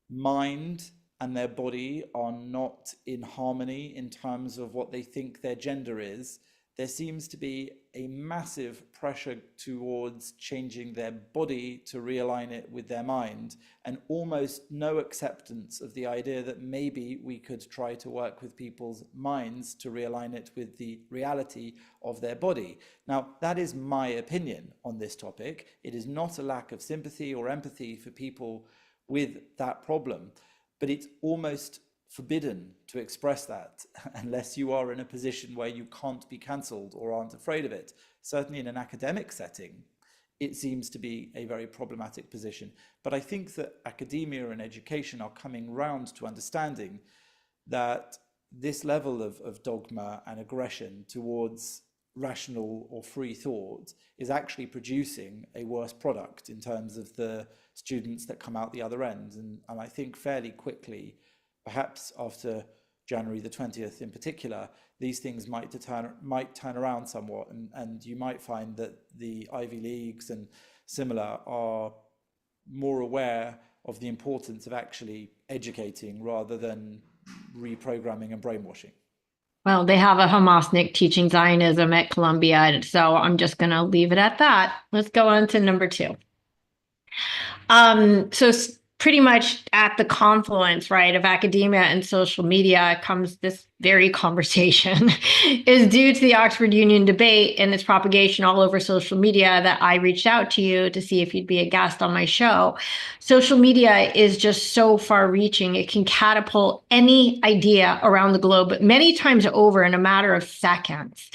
Speaker 2: mind and their body are not in harmony in terms of what they think their gender is, there seems to be a massive pressure towards changing their body to realign it with their mind, and almost no acceptance of the idea that maybe we could try to work with people's minds to realign it with the reality of their body. Now, that is my opinion on this topic. It is not a lack of sympathy or empathy for people with that problem, but it's almost forbidden to express that unless you are in a position where you can't be cancelled or aren't afraid of it. Certainly in an academic setting, it seems to be a very problematic position. But I think that academia and education are coming round to understanding that this level of dogma and aggression towards rational or free thought is actually producing a worse product in terms of the students that come out the other end. And I think fairly quickly, perhaps after January the 20th in particular, these things might turn around somewhat, and you might find that the Ivy Leagues and similar are more aware of the importance of actually educating rather than reprogramming and brainwashing.
Speaker 1: Well, they have a Hamasnik teaching Zionism at Columbia, so I'm just going to leave it at that. Let's go on to number 2. So pretty much at the confluence, right, of academia and social media comes this very conversation is due to the Oxford Union debate and its propagation all over social media that I reached out to you to see if you'd be a guest on my show. Social media is just so far reaching. It can catapult any idea around the globe many times over in a matter of seconds.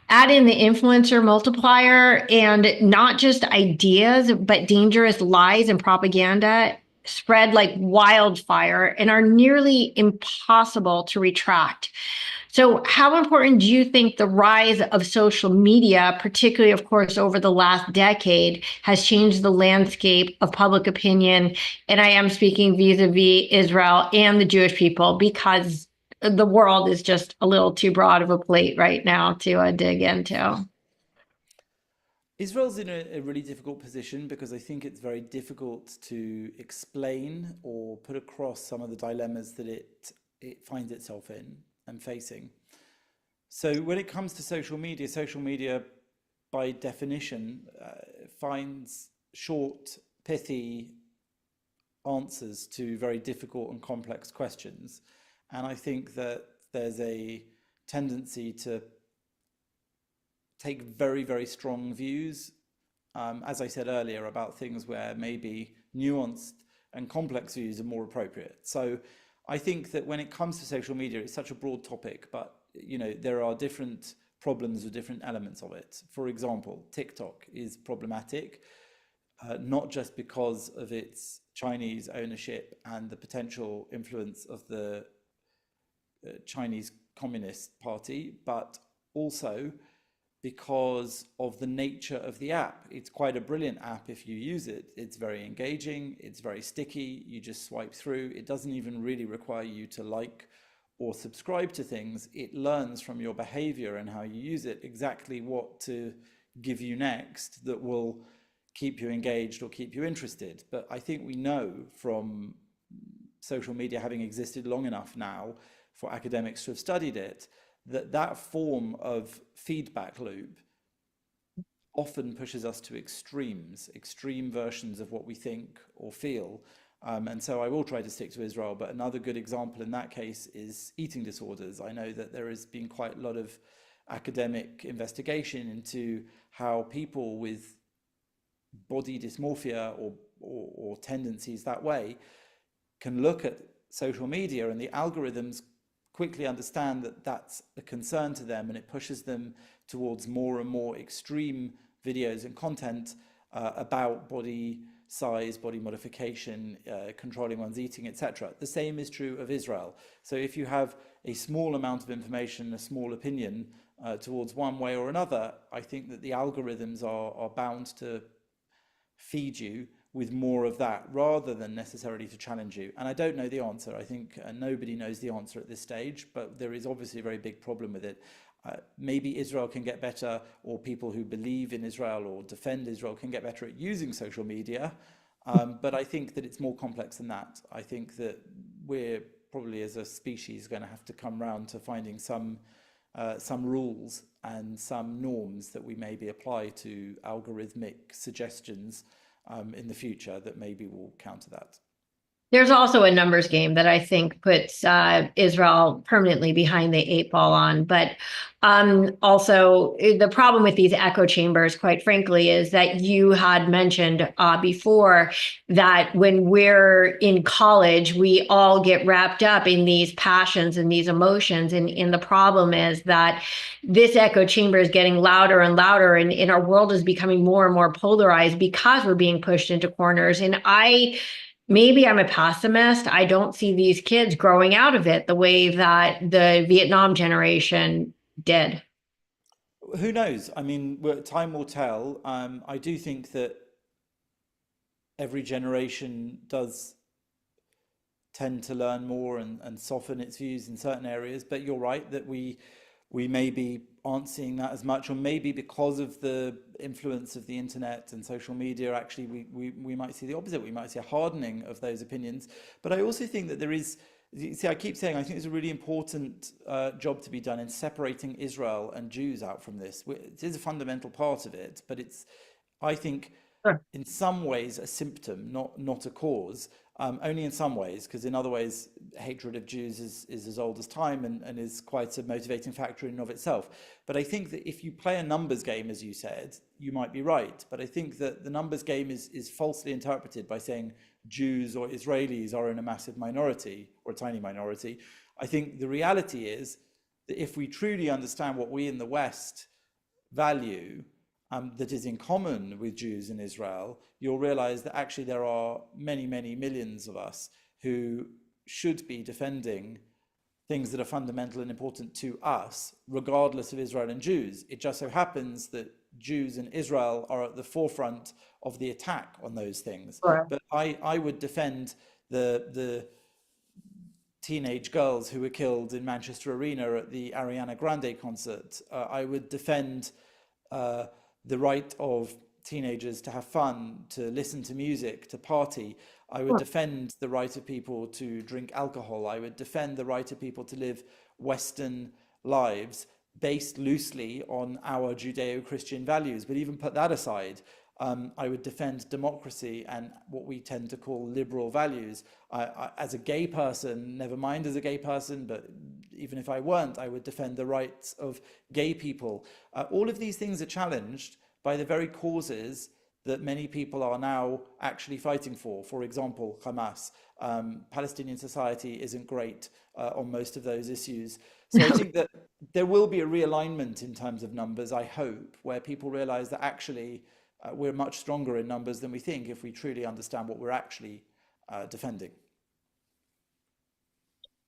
Speaker 1: Add in the influencer multiplier, and not just ideas, but dangerous lies and propaganda spread like wildfire and are nearly impossible to retract. So, how important do you think the rise of social media, particularly, of course, over the last decade, has changed the landscape of public opinion? And I am speaking vis-a-vis Israel and the Jewish people, because the world is just a little too broad of a plate right now to dig into.
Speaker 2: Israel's in a really difficult position because I think it's very difficult to explain or put across some of the dilemmas that it finds itself in and facing. So when it comes to social media by definition finds short, pithy answers to very difficult and complex questions. And I think that there's a tendency to take very, very strong views, as I said earlier, about things where maybe nuanced and complex views are more appropriate. So I think that when it comes to social media, it's such a broad topic, but there are different problems with different elements of it. For example, TikTok is problematic, not just because of its Chinese ownership and the potential influence of the Chinese Communist Party, but also because of the nature of the app. It's quite a brilliant app if you use it. It's very engaging, it's very sticky, you just swipe through. It doesn't even really require you to like or subscribe to things. It learns from your behavior and how you use it exactly what to give you next that will keep you engaged or keep you interested. But I think we know from social media having existed long enough now for academics to have studied it, that form of feedback loop often pushes us to extreme versions of what we think or feel. And so I will try to stick to Israel, but another good example in that case is eating disorders. I know that there has been quite a lot of academic investigation into how people with body dysmorphia or tendencies that way can look at social media, and the algorithms quickly understand that that's a concern to them, and it pushes them towards more and more extreme videos and content about body size, body modification, controlling one's eating, etc. The same is true of Israel. So if you have a small amount of information, a small opinion towards one way or another, I think that the algorithms are bound to feed you with more of that rather than necessarily to challenge you. And I don't know the answer. I think nobody knows the answer at this stage, but there is obviously a very big problem with it. Maybe Israel can get better, or people who believe in Israel or defend Israel can get better at using social media. But I think that it's more complex than that. I think that we're probably as a species going to have to come round to finding some rules and some norms that we maybe apply to algorithmic suggestions in the future that maybe will counter that.
Speaker 1: There's also a numbers game that I think puts Israel permanently behind the eight ball on. But also, the problem with these echo chambers, quite frankly, is that you had mentioned before that when we're in college, we all get wrapped up in these passions and these emotions. And the problem is that this echo chamber is getting louder and louder, and our world is becoming more and more polarized because we're being pushed into corners. And maybe I'm a pessimist. I don't see these kids growing out of it the way that the Vietnam generation did.
Speaker 2: Who knows? I mean, time will tell. I do think that every generation does tend to learn more and soften its views in certain areas. But you're right that we maybe aren't seeing that as much, or maybe because of the influence of the internet and social media, actually we might see the opposite. We might see a hardening of those opinions. But I also think that there is, see, I keep saying, I think there's a really important job to be done in separating Israel and Jews out from this. It is a fundamental part of it, but it's, I think,
Speaker 1: Sure.
Speaker 2: in some ways a symptom, not a cause. only in some ways, because in other ways, hatred of Jews is as old as time and is quite a motivating factor in and of itself. But I think that if you play a numbers game, as you said, you might be right. But I think that the numbers game is falsely interpreted by saying Jews or Israelis are in a massive minority or a tiny minority. I think the reality is that if we truly understand what we in the West value, that is in common with Jews in Israel, you'll realize that actually there are many, many millions of us who should be defending things that are fundamental and important to us, regardless of Israel and Jews. It just so happens that Jews and Israel are at the forefront of the attack on those things.
Speaker 1: Sure.
Speaker 2: But I would defend the teenage girls who were killed in Manchester Arena at the Ariana Grande concert. I would defend the right of teenagers to have fun, to listen to music, to party. I would defend the right of people to drink alcohol. I would defend the right of people to live Western lives based loosely on our Judeo-Christian values. But even put that aside, I would defend democracy and what we tend to call liberal values. As a gay person, never mind as a gay person, but even if I weren't, I would defend the rights of gay people. All of these things are challenged by the very causes that many people are now actually fighting for. For example, Hamas. Palestinian society isn't great on most of those issues. So I think that there will be a realignment in terms of numbers, I hope, where people realize that actually we're much stronger in numbers than we think if we truly understand what we're actually defending.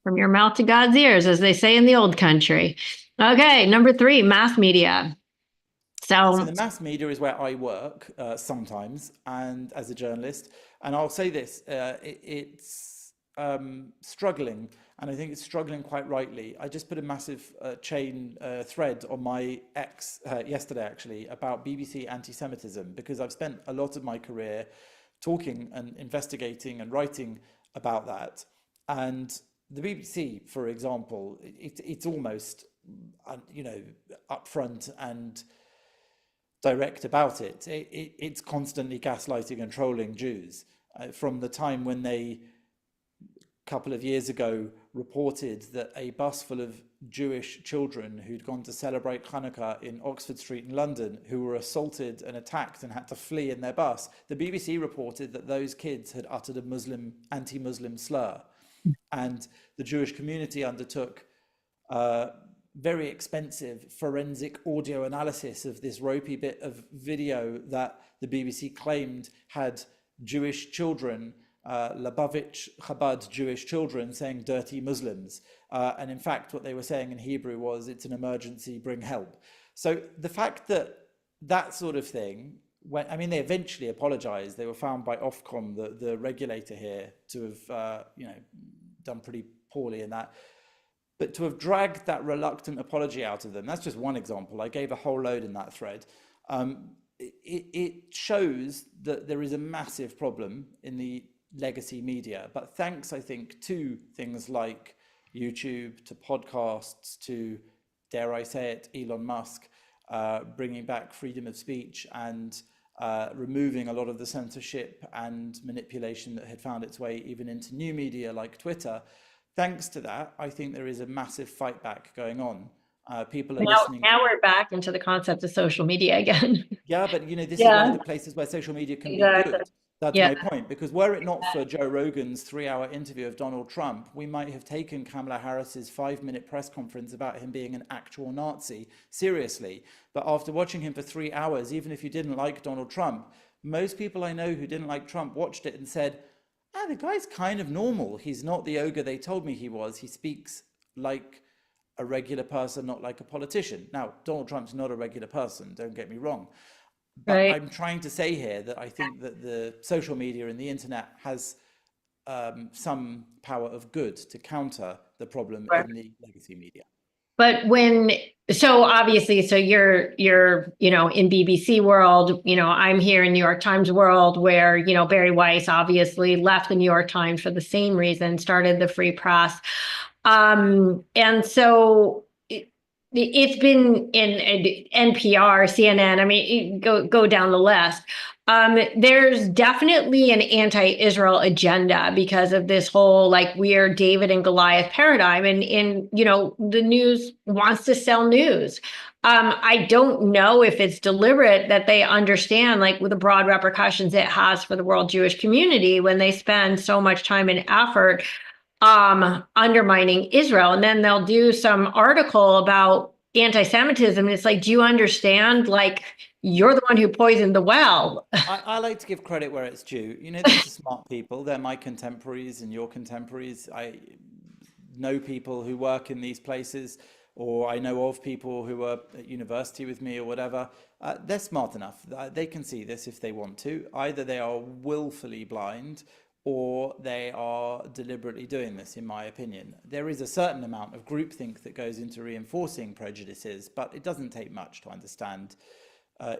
Speaker 1: From your mouth to God's ears, as they say in the old country. Okay, number 3, mass media.
Speaker 2: So the mass media is where I work sometimes, and as a journalist. And I'll say this, it's struggling, and I think it's struggling quite rightly. I just put a massive chain thread on my X yesterday, actually, about BBC anti-Semitism, because I've spent a lot of my career talking and investigating and writing about that. And the BBC, for example, it's almost, upfront and direct about it. It's constantly gaslighting and trolling Jews from the time when they, a couple of years ago, reported that a bus full of Jewish children who'd gone to celebrate Hanukkah in Oxford Street in London, who were assaulted and attacked and had to flee in their bus. The BBC reported that those kids had uttered a anti-Muslim slur. And the Jewish community undertook very expensive forensic audio analysis of this ropey bit of video that the BBC claimed had Jewish children, Lubavitch Chabad Jewish children, saying dirty Muslims. And in fact, what they were saying in Hebrew was, it's an emergency, bring help. So the fact that that sort of thing, they eventually apologized. They were found by Ofcom, the regulator here, to have done pretty poorly in that. But to have dragged that reluctant apology out of them, that's just one example. I gave a whole load in that thread. It shows that there is a massive problem in the legacy media. But thanks, I think, to things like YouTube, to podcasts, to, dare I say it, Elon Musk, bringing back freedom of speech and removing a lot of the censorship and manipulation that had found its way even into new media like Twitter. Thanks to that, I think there is a massive fight back going on. People are listening. Now
Speaker 1: we're back into the concept of social media again.
Speaker 2: Yeah, but this is one of the places where social media can be good. That's my point, because were it not for Joe Rogan's 3-hour interview of Donald Trump, we might have taken Kamala Harris's 5-minute press conference about him being an actual Nazi seriously. But after watching him for 3 hours, even if you didn't like Donald Trump, most people I know who didn't like Trump watched it and said, the guy's kind of normal. He's not the ogre they told me he was. He speaks like a regular person, not like a politician. Now, Donald Trump's not a regular person, don't get me wrong. But right. I'm trying to say here that I think that the social media and the internet has some power of good to counter the problem in the legacy media. But
Speaker 1: obviously, you're in BBC world, I'm here in New York Times world, where, Barry Weiss obviously left the New York Times for the same reason, started the Free Press. And so it's been in NPR, CNN, go down the list. There's definitely an anti-Israel agenda because of this whole like weird David and Goliath paradigm, and the news wants to sell news. I don't know if it's deliberate that they understand like with the broad repercussions it has for the world Jewish community when they spend so much time and effort undermining Israel, and then they'll do some article about anti-Semitism. And it's like, do you understand? Like, you're the one who poisoned the well.
Speaker 2: I like to give credit where it's due. These are smart people. They're my contemporaries and your contemporaries. I know people who work in these places, or I know of people who are at university with me or whatever. They're smart enough. They can see this if they want to. Either they are willfully blind or they are deliberately doing this, in my opinion. There is a certain amount of groupthink that goes into reinforcing prejudices, but it doesn't take much to understand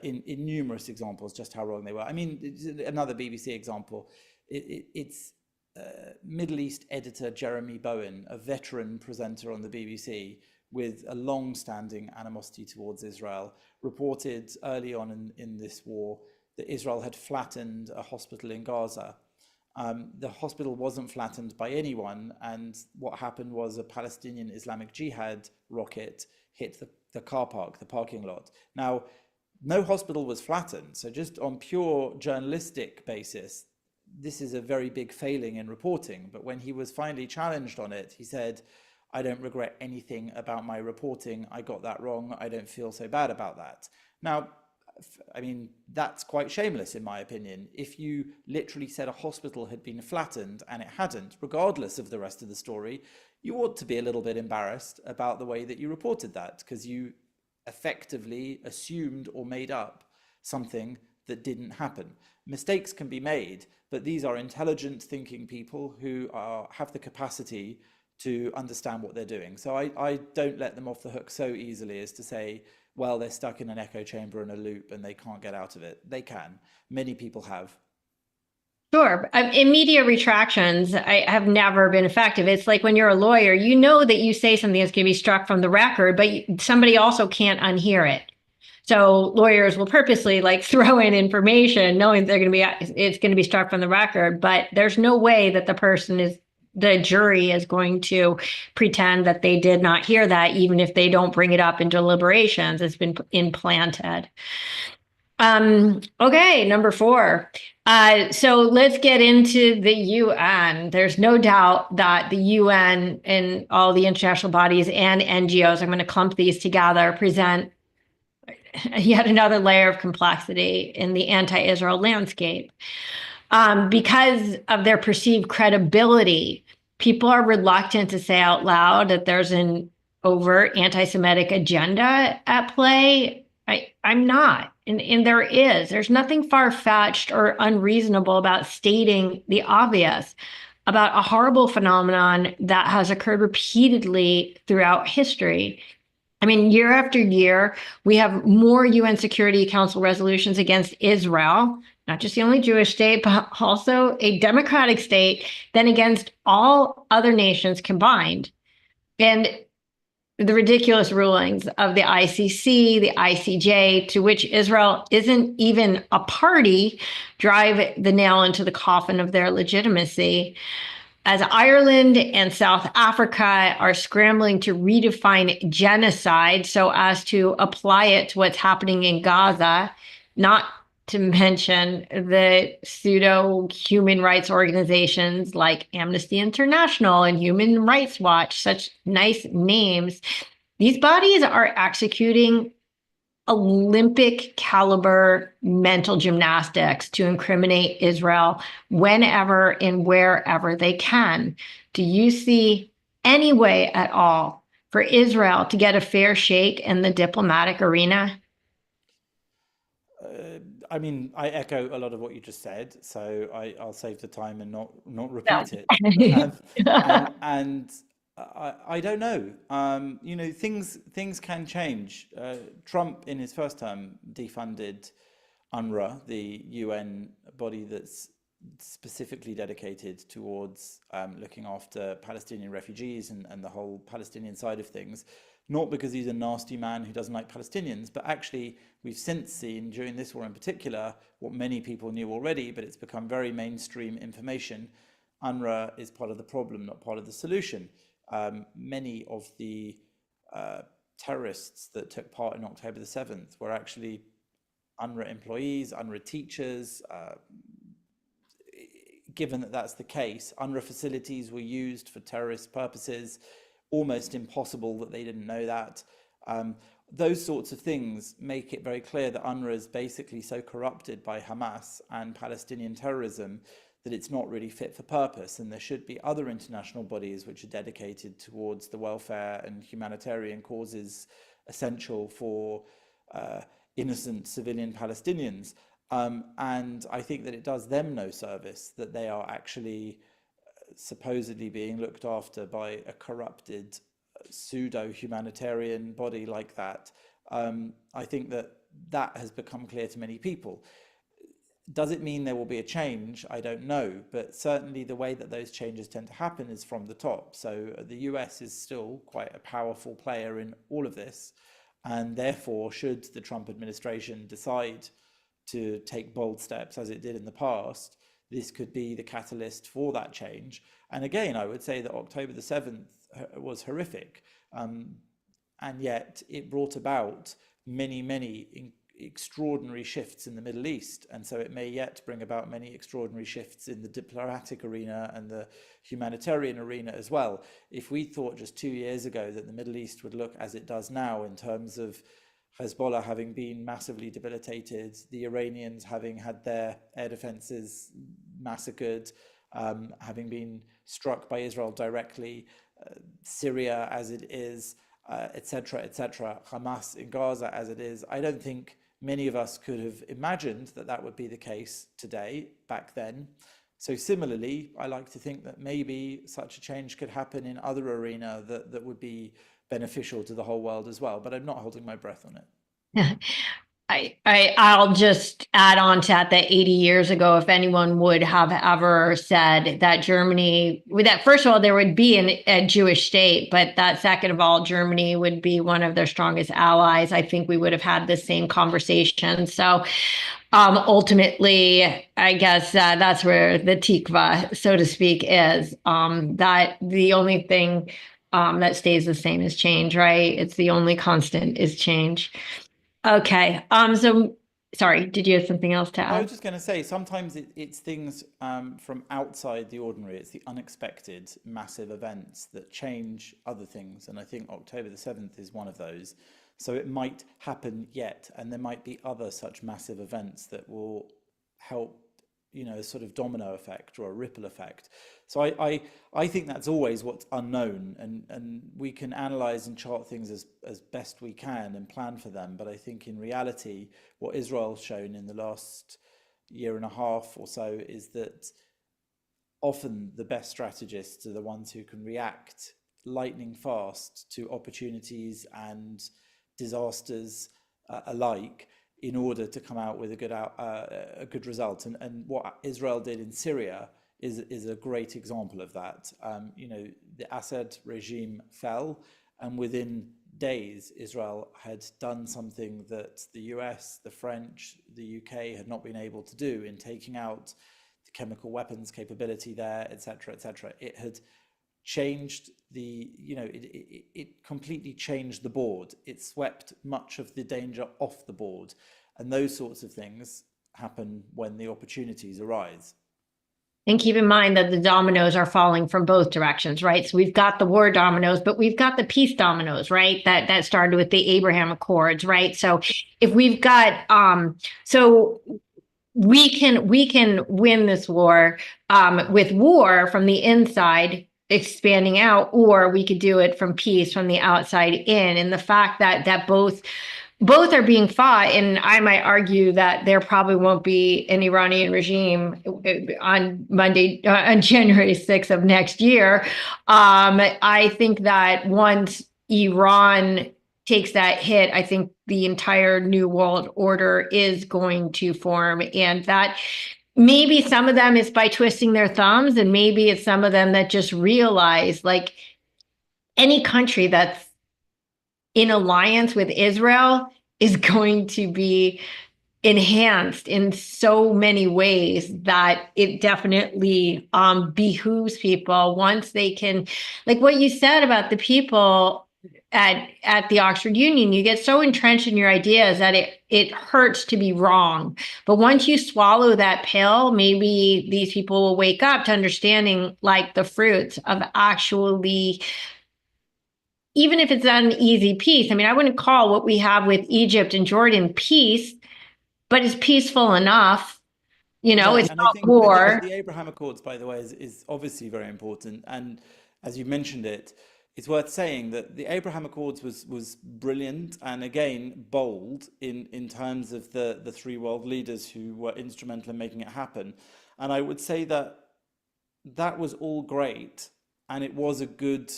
Speaker 2: in numerous examples just how wrong they were. I mean, another BBC example, it's Middle East editor Jeremy Bowen, a veteran presenter on the BBC with a long-standing animosity towards Israel, reported early on in this war that Israel had flattened a hospital in Gaza. The hospital wasn't flattened by anyone, and what happened was a Palestinian Islamic Jihad rocket hit the car park, the parking lot. Now, no hospital was flattened, so just on pure journalistic basis, this is a very big failing in reporting. But when he was finally challenged on it, he said, I don't regret anything about my reporting. I got that wrong. I don't feel so bad about that. Now, I mean, that's quite shameless in my opinion. If you literally said a hospital had been flattened and it hadn't, regardless of the rest of the story, you ought to be a little bit embarrassed about the way that you reported that, because you effectively assumed or made up something that didn't happen. Mistakes can be made, but these are intelligent thinking people who have the capacity to understand what they're doing. So I don't let them off the hook so easily as to say, well, they're stuck in an echo chamber and a loop and they can't get out of it. They can. Many people have.
Speaker 1: Sure. Immediate retractions have never been effective. It's like when you're a lawyer, you know that you say something that's going to be struck from the record, but somebody also can't unhear it. So lawyers will purposely like throw in information knowing it's going to be struck from the record, but there's no way that the jury is going to pretend that they did not hear that, even if they don't bring it up in deliberations. It's been implanted. Okay, number 4. So let's get into the UN. There's no doubt that the UN and all the international bodies and NGOs, I'm going to clump these together, present yet another layer of complexity in the anti-Israel landscape. Because of their perceived credibility, people are reluctant to say out loud that there's an overt anti-Semitic agenda at play. I'm not. And there's nothing far-fetched or unreasonable about stating the obvious about a horrible phenomenon that has occurred repeatedly throughout history. I mean, year after year, we have more UN Security Council resolutions against Israel, not just the only Jewish state, but also a democratic state, than against all other nations combined. And the ridiculous rulings of the ICC, the ICJ, to which Israel isn't even a party, drive the nail into the coffin of their legitimacy. As Ireland and South Africa are scrambling to redefine genocide so as to apply it to what's happening in Gaza, not to mention the pseudo-human rights organizations like Amnesty International and Human Rights Watch, such nice names. These bodies are executing Olympic caliber mental gymnastics to incriminate Israel whenever and wherever they can. Do you see any way at all for Israel to get a fair shake in the diplomatic arena?
Speaker 2: I mean, I echo a lot of what you just said, so I'll save the time and not repeat it. And I don't know. Things can change. Trump, in his first term, defunded UNRWA, the UN body that's specifically dedicated towards looking after Palestinian refugees and the whole Palestinian side of things, not because he's a nasty man who doesn't like Palestinians, but actually we've since seen during this war in particular, what many people knew already, but it's become very mainstream information. UNRWA is part of the problem, not part of the solution. Many of the terrorists that took part in October the 7th were actually UNRWA employees, UNRWA teachers. Given that that's the case, UNRWA facilities were used for terrorist purposes, almost impossible that they didn't know that. Those sorts of things make it very clear that UNRWA is basically so corrupted by Hamas and Palestinian terrorism that it's not really fit for purpose, and there should be other international bodies which are dedicated towards the welfare and humanitarian causes essential for innocent civilian Palestinians. And I think that it does them no service that they are actually supposedly being looked after by a corrupted pseudo-humanitarian body like that. I think that that has become clear to many people. Does it mean there will be a change? I don't know, but certainly the way that those changes tend to happen is from the top. So the US is still quite a powerful player in all of this, and therefore should the Trump administration decide to take bold steps as it did in the past, this could be the catalyst for that change. And again, I would say that October the 7th was horrific, and yet it brought about many extraordinary shifts in the Middle East, and so it may yet bring about many extraordinary shifts in the diplomatic arena and the humanitarian arena as well. If we thought just 2 years ago that the Middle East would look as it does now in terms of Hezbollah having been massively debilitated, the Iranians having had their air defenses massacred, having been struck by Israel directly, Syria as it is, etc., Hamas in Gaza as it is, I don't think many of us could have imagined that that would be the case today, back then. So similarly, I like to think that maybe such a change could happen in other arena that would be beneficial to the whole world as well, but I'm not holding my breath on it.
Speaker 1: I'll just add on to that 80 years ago, if anyone would have ever said that Germany, with that, first of all, there would be a Jewish state, but that second of all, Germany would be one of their strongest allies, I think we would have had the same conversation. So ultimately, I guess that's where the tikva, so to speak, is that the only thing that stays the same is change, right? It's the only constant is change. Okay. So sorry, did you have something else to add?
Speaker 2: I was just going to say, sometimes it's things from outside the ordinary. It's the unexpected massive events that change other things. And I think October the 7th is one of those. So it might happen yet, and there might be other such massive events that will help, you know, a sort of domino effect or a ripple effect. So I think that's always what's unknown, and we can analyze and chart things as best we can and plan for them. But I think in reality, what Israel's shown in the last year and a half or so is that often the best strategists are the ones who can react lightning fast to opportunities and disasters alike in order to come out with a good result. And what Israel did in Syria is a great example of that. You know, the Assad regime fell, and within days, Israel had done something that the US, the French, the UK had not been able to do in taking out the chemical weapons capability there, etc., etc. It had changed it completely changed the board. It swept much of the danger off the board. And those sorts of things happen when the opportunities arise.
Speaker 1: And keep in mind that the dominoes are falling from both directions, right? So we've got the war dominoes, but we've got the peace dominoes, right? That started with the Abraham Accords, right? So if we've got, so we can win this war with war from the inside expanding out, or we could do it from peace from the outside in. And the fact that both are being fought, and I might argue that there probably won't be an Iranian regime on January 6th of next year. I think that once Iran takes that hit, I think the entire new world order is going to form, and that maybe some of them is by twisting their thumbs, and maybe it's some of them that just realize, like, any country that's in alliance with Israel is going to be enhanced in so many ways that it definitely behooves people once they can, like what you said about the people at the Oxford Union, you get so entrenched in your ideas that it hurts to be wrong. But once you swallow that pill, maybe these people will wake up to understanding, like, the fruits of actually, even if it's not an easy peace. I mean, I wouldn't call what we have with Egypt and Jordan peace, but it's peaceful enough.
Speaker 2: Right,
Speaker 1: It's
Speaker 2: and
Speaker 1: not
Speaker 2: I think
Speaker 1: war.
Speaker 2: the Abraham Accords, by the way, is obviously very important. And as you mentioned it, it's worth saying that the Abraham Accords was brilliant and again bold in terms of the three world leaders who were instrumental in making it happen. And I would say that that was all great, and it was a good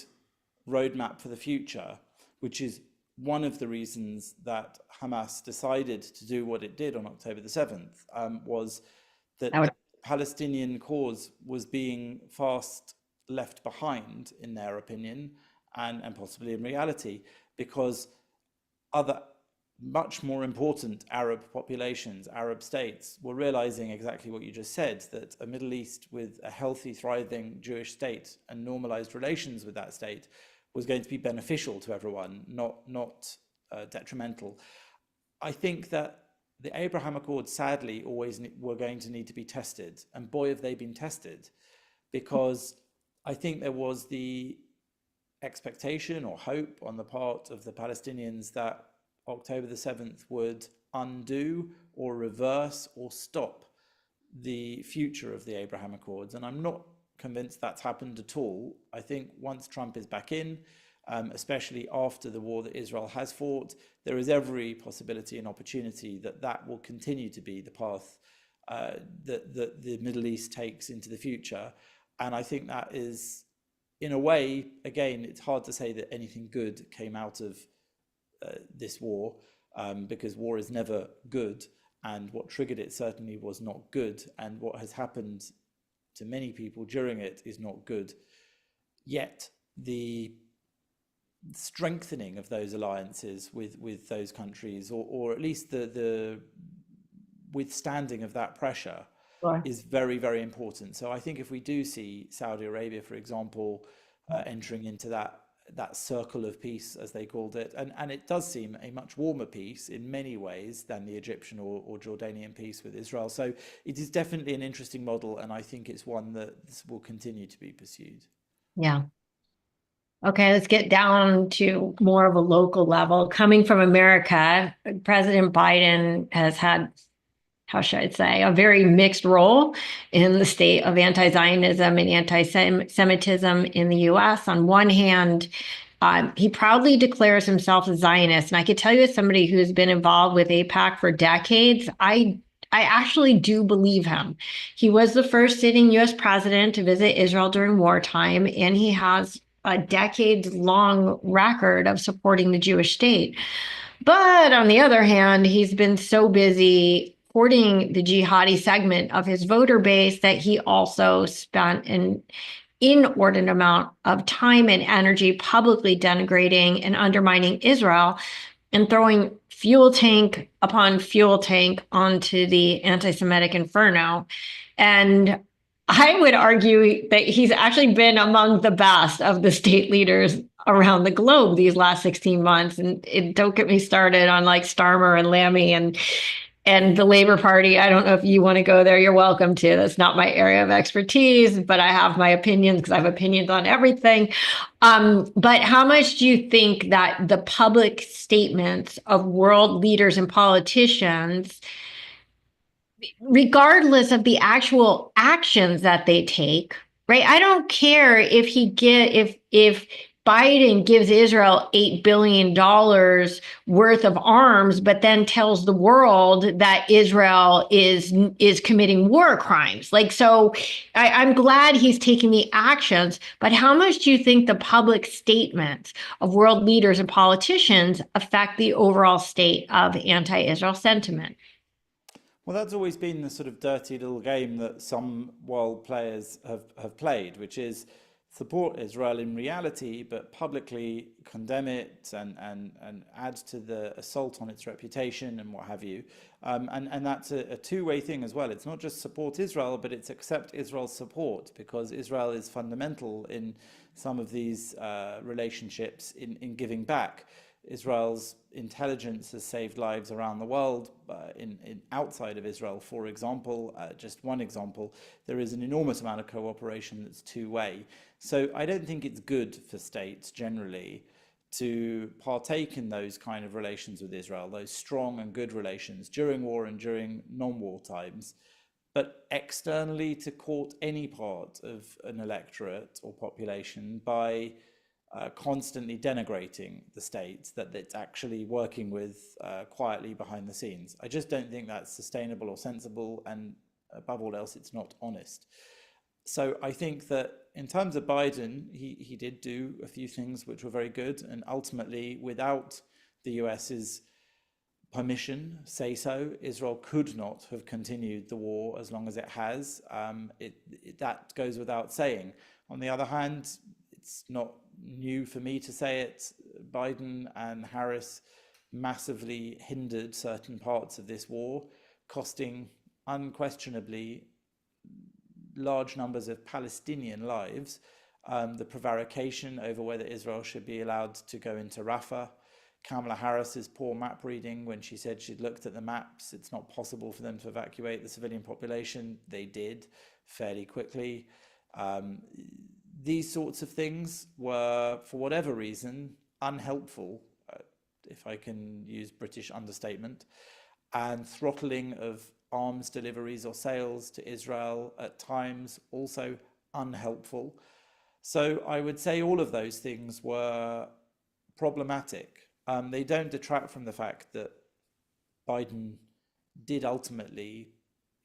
Speaker 2: roadmap for the future, which is one of the reasons that Hamas decided to do what it did on October the 7th, was that the Palestinian cause was being fast left behind, in their opinion, and possibly in reality, because other much more important Arab populations, Arab states, were realizing exactly what you just said, that a Middle East with a healthy, thriving Jewish state and normalized relations with that state was going to be beneficial to everyone, not detrimental. I think that the Abraham Accords, sadly, always were going to need to be tested. And boy, have they been tested, because I think there was the expectation or hope on the part of the Palestinians that October the 7th would undo or reverse or stop the future of the Abraham Accords. And I'm not convinced that's happened at all. I think once Trump is back in, especially after the war that Israel has fought, there is every possibility and opportunity that that will continue to be the path that the Middle East takes into the future. And I think that is, in a way, again, it's hard to say that anything good came out of this war, because war is never good, and what triggered it certainly was not good, and what has happened to many people during it is not good. Yet the strengthening of those alliances with those countries, or at least the withstanding of that pressure,
Speaker 1: Sure.
Speaker 2: is very, very important. So I think if we do see Saudi Arabia, for example, entering into that circle of peace, as they called it, and it does seem a much warmer peace in many ways than the Egyptian or Jordanian peace with Israel. So it is definitely an interesting model, and I think it's one that will continue to be pursued.
Speaker 1: Yeah. Okay, let's get down to more of a local level. Coming from America, President Biden has had, how should I say, a very mixed role in the state of anti-Zionism and anti-Semitism in the US. On one hand, he proudly declares himself a Zionist. And I could tell you, as somebody who's been involved with AIPAC for decades, I actually do believe him. He was the first sitting US president to visit Israel during wartime, and he has a decades-long record of supporting the Jewish state. But on the other hand, he's been so busy courting the jihadi segment of his voter base that he also spent an inordinate amount of time and energy publicly denigrating and undermining Israel and throwing fuel tank upon fuel tank onto the anti-Semitic inferno. And I would argue that he's actually been among the best of the state leaders around the globe these last 16 months. And don't get me started on, like, Starmer and Lammy and the Labor Party. I don't know if you want to go there. You're welcome to. That's not my area of expertise, but I have my opinions because I have opinions on everything. But how much do you think that the public statements of world leaders and politicians, regardless of the actual actions that they take, right? I don't care if if Biden gives Israel $8 billion worth of arms, but then tells the world that Israel is committing war crimes. Like, so I'm glad he's taking the actions, but how much do you think the public statements of world leaders and politicians affect the overall state of anti-Israel sentiment?
Speaker 2: Well, that's always been the sort of dirty little game that some world players have played, which is support Israel in reality, but publicly condemn it and add to the assault on its reputation and what have you. And that's a two-way thing as well. It's not just support Israel, but it's accept Israel's support, because Israel is fundamental in some of these relationships in giving back. Israel's intelligence has saved lives around the world. In outside of Israel, for example, just one example, there is an enormous amount of cooperation that's two-way. So I don't think it's good for states generally to partake in those kind of relations with Israel, those strong and good relations during war and during non-war times. But externally to court any part of an electorate or population by constantly denigrating the state that it's actually working with quietly behind the scenes. I just don't think that's sustainable or sensible, and above all else, it's not honest. So I think that in terms of Biden, he did do a few things which were very good, and ultimately, without the US's permission, say so, Israel could not have continued the war as long as it has. That goes without saying. On the other hand, it's not new for me to say it. Biden and Harris massively hindered certain parts of this war, costing unquestionably large numbers of Palestinian lives. The prevarication over whether Israel should be allowed to go into Rafah, Kamala Harris's poor map reading when she said she'd looked at the maps, it's not possible for them to evacuate the civilian population. They did fairly quickly. These sorts of things were, for whatever reason, unhelpful, if I can use British understatement, and throttling of arms deliveries or sales to Israel at times also unhelpful. So I would say all of those things were problematic. They don't detract from the fact that Biden did ultimately,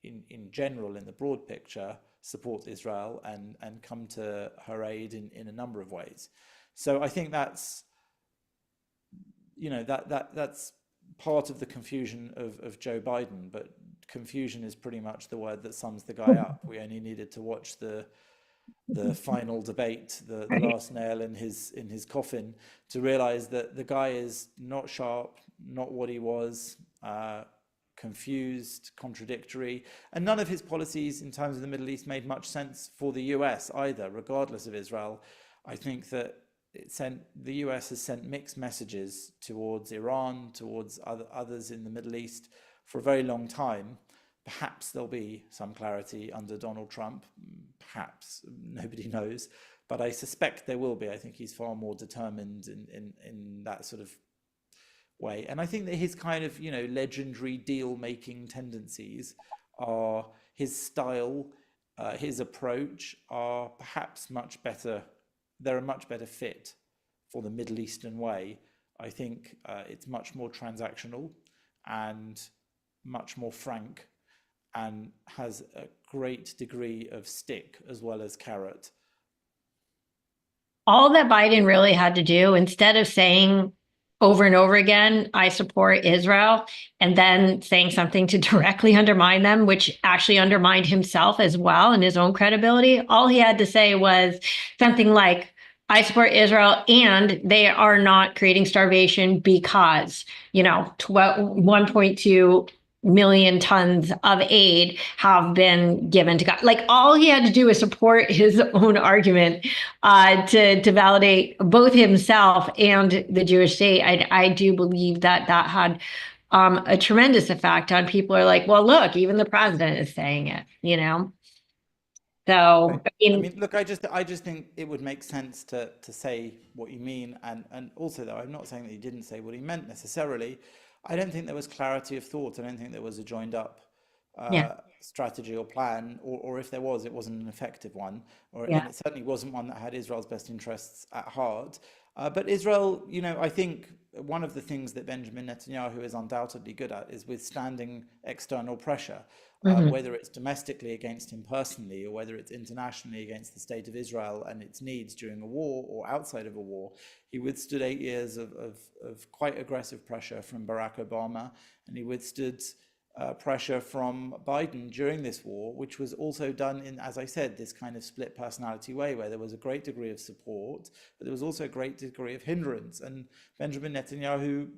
Speaker 2: in general, in the broad picture, support Israel and come to her aid in a number of ways. So I think that's, that's part of the confusion of Joe Biden, but confusion is pretty much the word that sums the guy up. We only needed to watch the final debate, the last nail in his coffin, to realize that the guy is not sharp, not what he was, confused, contradictory, and none of his policies in terms of the Middle East made much sense for the US either, regardless of Israel. I think that the US has sent mixed messages towards Iran, towards others in the Middle East for a very long time. Perhaps there'll be some clarity under Donald Trump, perhaps, nobody knows, but I suspect there will be. I think he's far more determined in that sort of way. And I think that his kind of, legendary deal-making tendencies are, his style, his approach are perhaps much better. They're a much better fit for the Middle Eastern way. I think it's much more transactional and much more frank, and has a great degree of stick as well as carrot.
Speaker 1: All that Biden really had to do, instead of saying over and over again, I support Israel, and then saying something to directly undermine them, which actually undermined himself as well and his own credibility, all he had to say was something like, I support Israel and they are not creating starvation because, 1.2 million tons of aid have been given to God. Like, all he had to do was support his own argument to validate both himself and the Jewish state. I do believe that had a tremendous effect on people. Are like, well, look, even the president is saying it, So
Speaker 2: I mean, look, I just think it would make sense to say what you mean, and also, though, I'm not saying that he didn't say what he meant necessarily. I don't think there was clarity of thought. I don't think there was a joined up strategy or plan, or if there was, it wasn't an effective one, and it certainly wasn't one that had Israel's best interests at heart. But Israel, I think one of the things that Benjamin Netanyahu is undoubtedly good at is withstanding external pressure, whether it's domestically against him personally, or whether it's internationally against the state of Israel and its needs during a war or outside of a war. He withstood 8 years of quite aggressive pressure from Barack Obama, and he withstood pressure from Biden during this war, which was also done in, as I said, this kind of split personality way, where there was a great degree of support, but there was also a great degree of hindrance. And Benjamin Netanyahu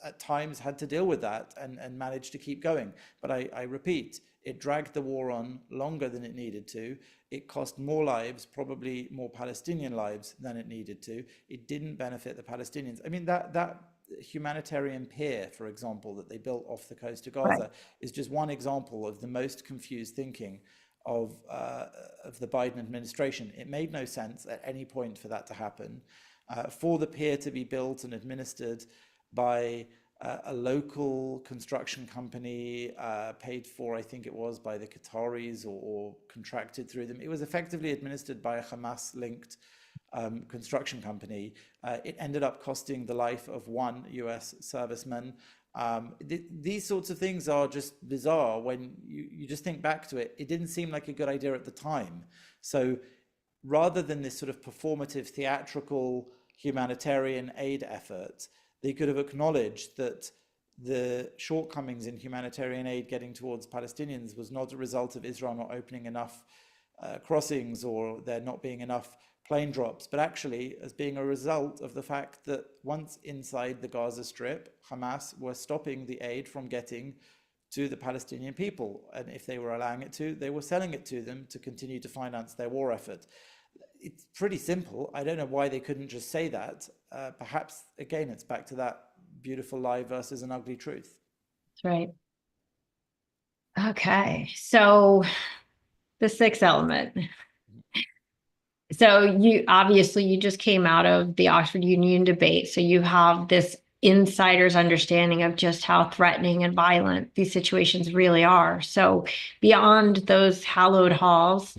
Speaker 2: at times had to deal with that and managed to keep going. But I repeat, it dragged the war on longer than it needed to. It cost more lives, probably more Palestinian lives than it needed to. It didn't benefit the Palestinians. I mean, that humanitarian pier, for example, that they built off the coast of Gaza,
Speaker 1: Right.
Speaker 2: is just one example of the most confused thinking of the Biden administration. It made no sense at any point for that to happen. For the pier to be built and administered by a local construction company, paid for, I think it was, by the Qataris or contracted through them. It was effectively administered by a Hamas-linked construction company. It ended up costing the life of one US serviceman. These sorts of things are just bizarre when you just think back to it. It didn't seem like a good idea at the time. So rather than this sort of performative, theatrical humanitarian aid effort, they could have acknowledged that the shortcomings in humanitarian aid getting towards Palestinians was not a result of Israel not opening enough crossings or there not being enough plane drops, but actually as being a result of the fact that once inside the Gaza Strip, Hamas were stopping the aid from getting to the Palestinian people. And if they were allowing it to, they were selling it to them to continue to finance their war effort. It's pretty simple. I don't know why they couldn't just say that. Perhaps, again, it's back to that beautiful lie versus an ugly truth.
Speaker 1: That's right. Okay. So the sixth element. So you just came out of the Oxford Union debate. So you have this insider's understanding of just how threatening and violent these situations really are. So beyond those hallowed halls,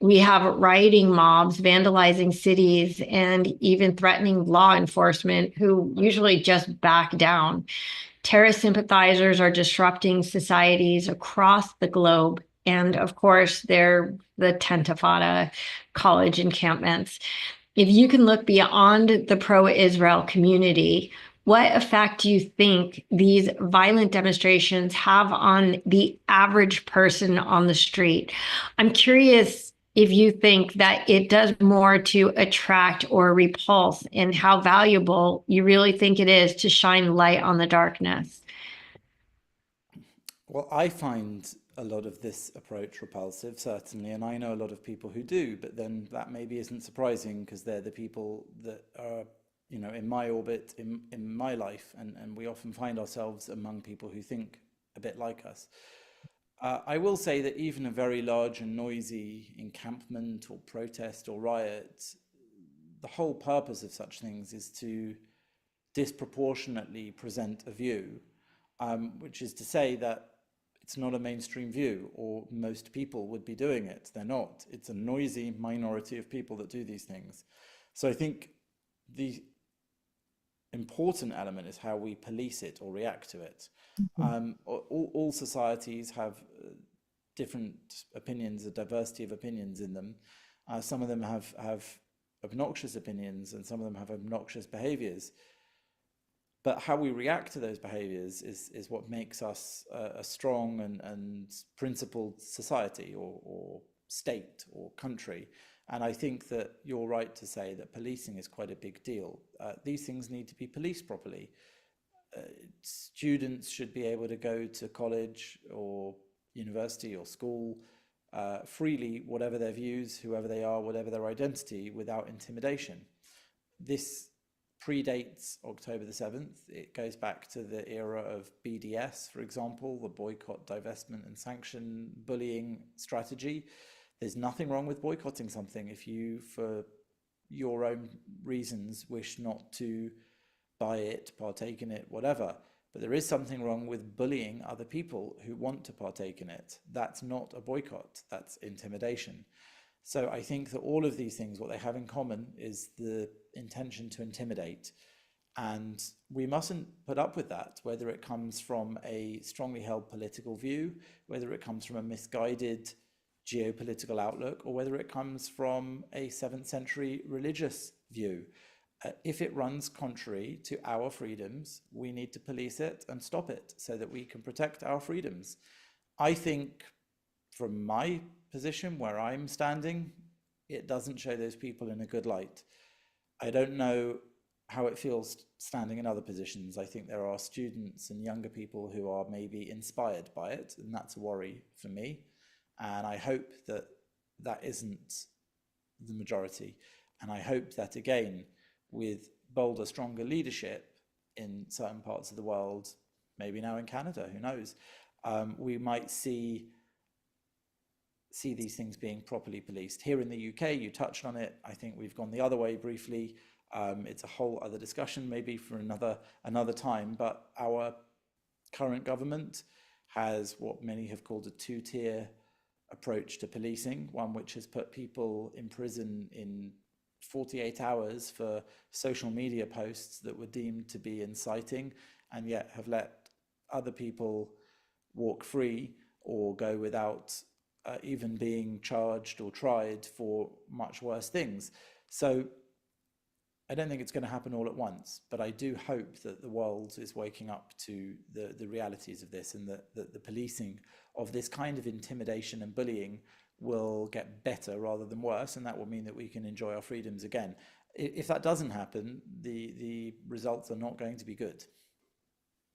Speaker 1: we have rioting mobs vandalizing cities and even threatening law enforcement who usually just back down. Terrorist sympathizers are disrupting societies across the globe. And of course, they're the Tentifada college encampments. If you can look beyond the pro-Israel community, what effect do you think these violent demonstrations have on the average person on the street? I'm curious if you think that it does more to attract or repulse, and how valuable you really think it is to shine light on the darkness.
Speaker 2: Well, I find a lot of this approach repulsive, certainly, and I know a lot of people who do, but then that maybe isn't surprising because they're the people that are, in my orbit, in my life, and we often find ourselves among people who think a bit like us. I will say that even a very large and noisy encampment or protest or riot, the whole purpose of such things is to disproportionately present a view, which is to say that it's not a mainstream view, or most people would be doing it. They're not. It's a noisy minority of people that do these things. So I think the important element is how we police it or react to it. All societies have different opinions, a diversity of opinions in them. Some of them have obnoxious opinions and some of them have obnoxious behaviors. But how we react to those behaviors is what makes us a strong and principled society or state or country. And I think that you're right to say that policing is quite a big deal. These things need to be policed properly. Students should be able to go to college or university or school freely, whatever their views, whoever they are, whatever their identity, without intimidation. This predates October the 7th. It goes back to the era of BDS, for example, the boycott, divestment and sanction bullying strategy. There's nothing wrong with boycotting something if you, for your own reasons, wish not to buy it, partake in it, whatever. But there is something wrong with bullying other people who want to partake in it. That's not a boycott, that's intimidation. So I think that all of these things, what they have in common is the intention to intimidate. And we mustn't put up with that, whether it comes from a strongly held political view, whether it comes from a misguided geopolitical outlook, or whether it comes from a 7th century religious view. If it runs contrary to our freedoms, we need to police it and stop it so that we can protect our freedoms. I think from my position where I'm standing, it doesn't show those people in a good light. I don't know how it feels standing in other positions. I think there are students and younger people who are maybe inspired by it, and that's a worry for me. And I hope that that isn't the majority. And I hope that, again, with bolder, stronger leadership in certain parts of the world, maybe now in Canada, who knows, we might see these things being properly policed. Here in the UK, you touched on it. I think we've gone the other way briefly. It's a whole other discussion, maybe for another time. But our current government has what many have called a two-tier approach to policing, one which has put people in prison in 48 hours for social media posts that were deemed to be inciting, and yet have let other people walk free or go without even being charged or tried for much worse things. So I don't think it's going to happen all at once, but I do hope that the world is waking up to the realities of this, and that the policing of this kind of intimidation and bullying will get better rather than worse, and that will mean that we can enjoy our freedoms again. If that doesn't happen, the results are not going to be good.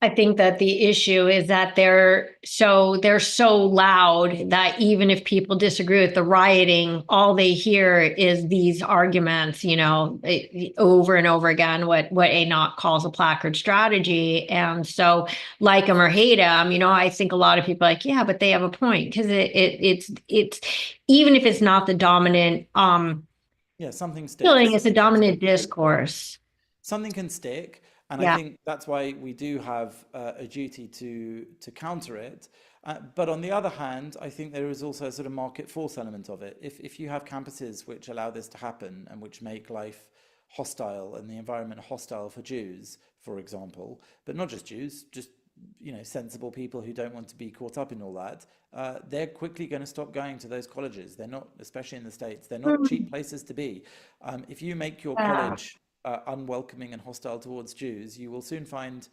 Speaker 1: I think that the issue is that they're so loud that even if people disagree with the rioting, all they hear is these arguments, over and over again, what ANOC calls a placard strategy. And so, like them or hate them, I think a lot of people are like, yeah, but they have a point, because it's even if it's not the dominant
Speaker 2: something sticks.
Speaker 1: feeling, it's a dominant discourse.
Speaker 2: Something can stick. And
Speaker 1: Yeah.
Speaker 2: I think that's why we do have a duty to counter it. But on the other hand, I think there is also a sort of market force element of it. If you have campuses which allow this to happen and which make life hostile and the environment hostile for Jews, for example, but not just Jews, just sensible people who don't want to be caught up in all that, they're quickly going to stop going to those colleges. They're not, especially in the States, they're not cheap places to be. If you make your college unwelcoming and hostile towards Jews, you will soon find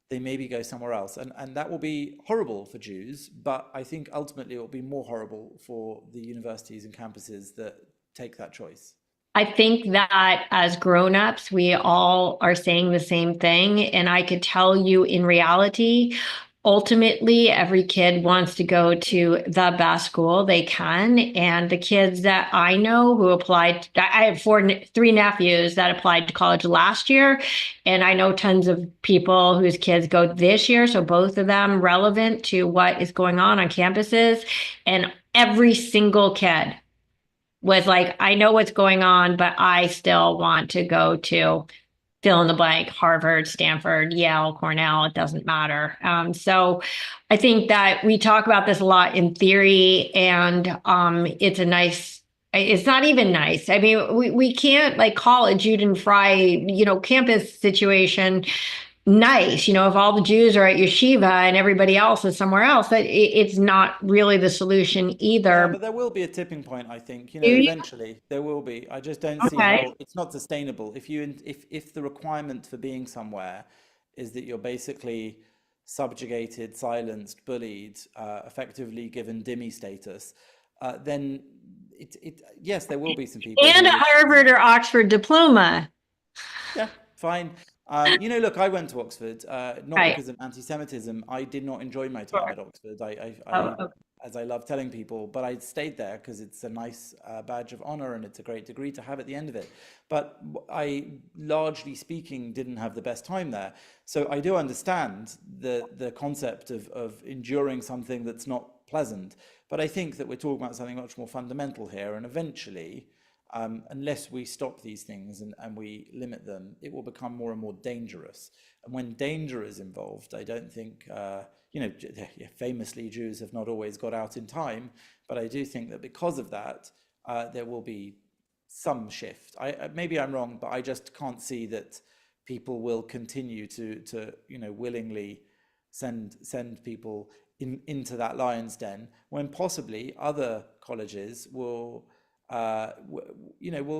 Speaker 2: they maybe go somewhere else. And that will be horrible for Jews, but I think ultimately it will be more horrible for the universities and campuses that take that choice.
Speaker 1: I think that as grown-ups, we all are saying the same thing. And I could tell you, in reality, ultimately, every kid wants to go to the best school they can. And the kids that I know who applied, I have three nephews that applied to college last year. And I know tons of people whose kids go this year. So both of them relevant to what is going on campuses. And every single kid was like, I know what's going on, but I still want to go to fill in the blank, Harvard, Stanford, Yale, Cornell, it doesn't matter. So I think that we talk about this a lot in theory, and it's not even nice. I mean, we can't call a Jude and Fry, campus situation nice. If all the Jews are at yeshiva and everybody else is somewhere else, that it's not really the solution either.
Speaker 2: Yeah, but there will be a tipping point, I think. Eventually there will be. I just don't see how it's not sustainable. If the requirement for being somewhere is that you're basically subjugated, silenced, bullied, effectively given dhimmi status, then yes, there will be some people.
Speaker 1: And a Harvard or Oxford diploma.
Speaker 2: Yeah, fine. Look, I went to Oxford, not because of anti-Semitism. I did not enjoy my time at Oxford. As I love telling people, but I stayed there because it's a nice badge of honor and it's a great degree to have at the end of it. But I, largely speaking, didn't have the best time there. So I do understand the concept of enduring something that's not pleasant. But I think that we're talking about something much more fundamental here, and eventually, unless we stop these things and we limit them, it will become more and more dangerous. And when danger is involved, I don't think, famously Jews have not always got out in time, but I do think that because of that, there will be some shift. Maybe I'm wrong, but I just can't see that people will continue to willingly send people into that lion's den when possibly other colleges will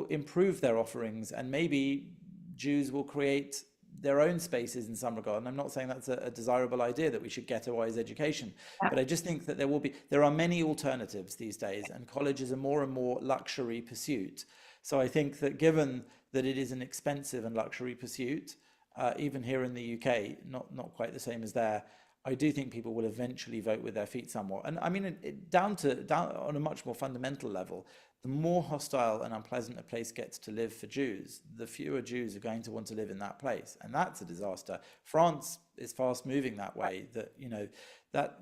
Speaker 2: improve their offerings and maybe Jews will create their own spaces in some regard. And I'm not saying that's a desirable idea, that we should ghettoize education, but I just think that there are many alternatives these days, and college is a more and more luxury pursuit. So I think that given that it is an expensive and luxury pursuit, even here in the UK, not quite the same as there, I do think people will eventually vote with their feet somewhat. And I mean, down on a much more fundamental level, the more hostile and unpleasant a place gets to live for Jews, the fewer Jews are going to want to live in that place. And that's a disaster. France is fast moving that way, that, that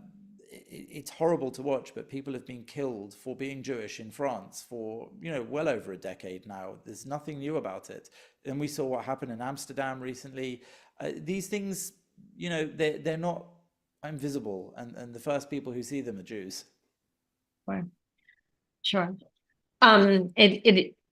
Speaker 2: it's horrible to watch, but people have been killed for being Jewish in France for, well over a decade now. There's nothing new about it. And we saw what happened in Amsterdam recently. These things, they're not invisible, and the first people who see them are Jews.
Speaker 1: Sure.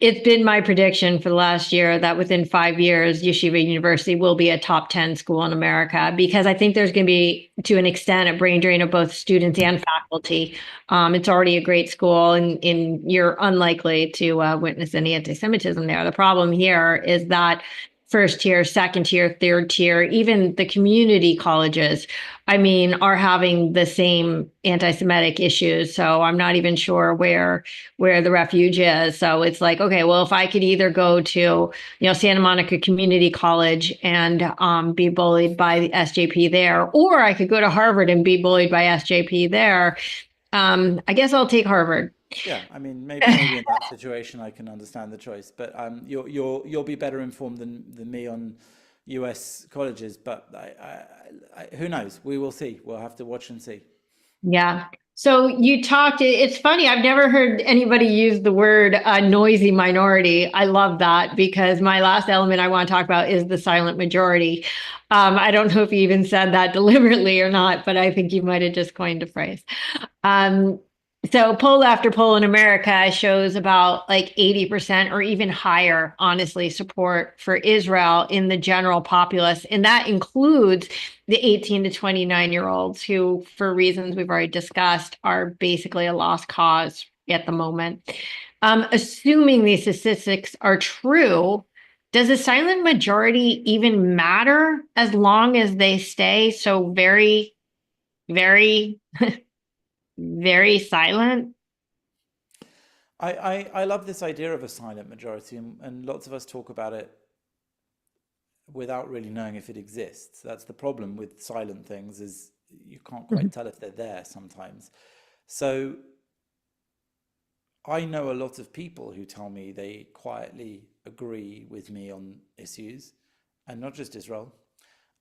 Speaker 1: It's been my prediction for the last year that within 5 years, Yeshiva University will be a top 10 school in America, because I think there's going to be, to an extent, a brain drain of both students and faculty. It's already a great school, and you're unlikely to witness any anti-Semitism there. The problem here is that first tier, second tier, third tier, even the community colleges, are having the same anti-Semitic issues. So I'm not even sure where the refuge is. So it's like, okay, well, if I could either go to, Santa Monica Community College and be bullied by the SJP there, or I could go to Harvard and be bullied by SJP there, I guess I'll take Harvard.
Speaker 2: Yeah, maybe in that situation I can understand the choice, but you'll be better informed than me on US colleges. But who knows? We will see. We'll have to watch and see.
Speaker 1: Yeah. So you talked. It's funny. I've never heard anybody use the word noisy minority. I love that, because my last element I want to talk about is the silent majority. I don't know if you even said that deliberately or not, but I think you might have just coined a phrase. So poll after poll in America shows about like 80% or even higher, honestly, support for Israel in the general populace. And that includes the 18 to 29-year-olds who, for reasons we've already discussed, are basically a lost cause at the moment. Assuming these statistics are true, does a silent majority even matter as long as they stay so very, very very silent?
Speaker 2: I love this idea of a silent majority, and lots of us talk about it without really knowing if it exists. That's the problem with silent things, is you can't quite tell if they're there sometimes. So I know a lot of people who tell me they quietly agree with me on issues, and not just Israel,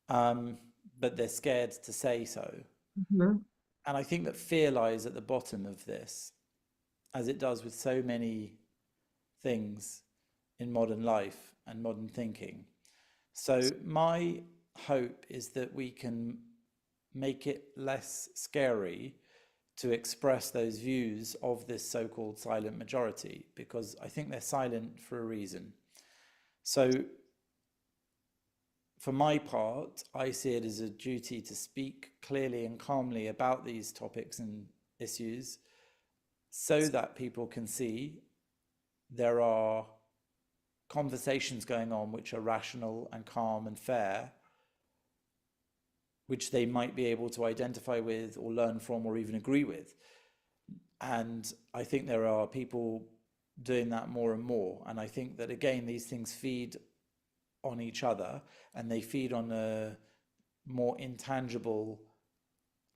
Speaker 2: but they're scared to say so.
Speaker 1: Mm-hmm.
Speaker 2: And I think that fear lies at the bottom of this, as it does with so many things in modern life and modern thinking. So my hope is that we can make it less scary to express those views of this so-called silent majority, because I think they're silent for a reason. So for my part, I see it as a duty to speak clearly and calmly about these topics and issues, so that people can see there are conversations going on which are rational and calm and fair, which they might be able to identify with or learn from or even agree with. And I think there are people doing that more and more. And I think that, again, these things feed on each other, and they feed on a more intangible,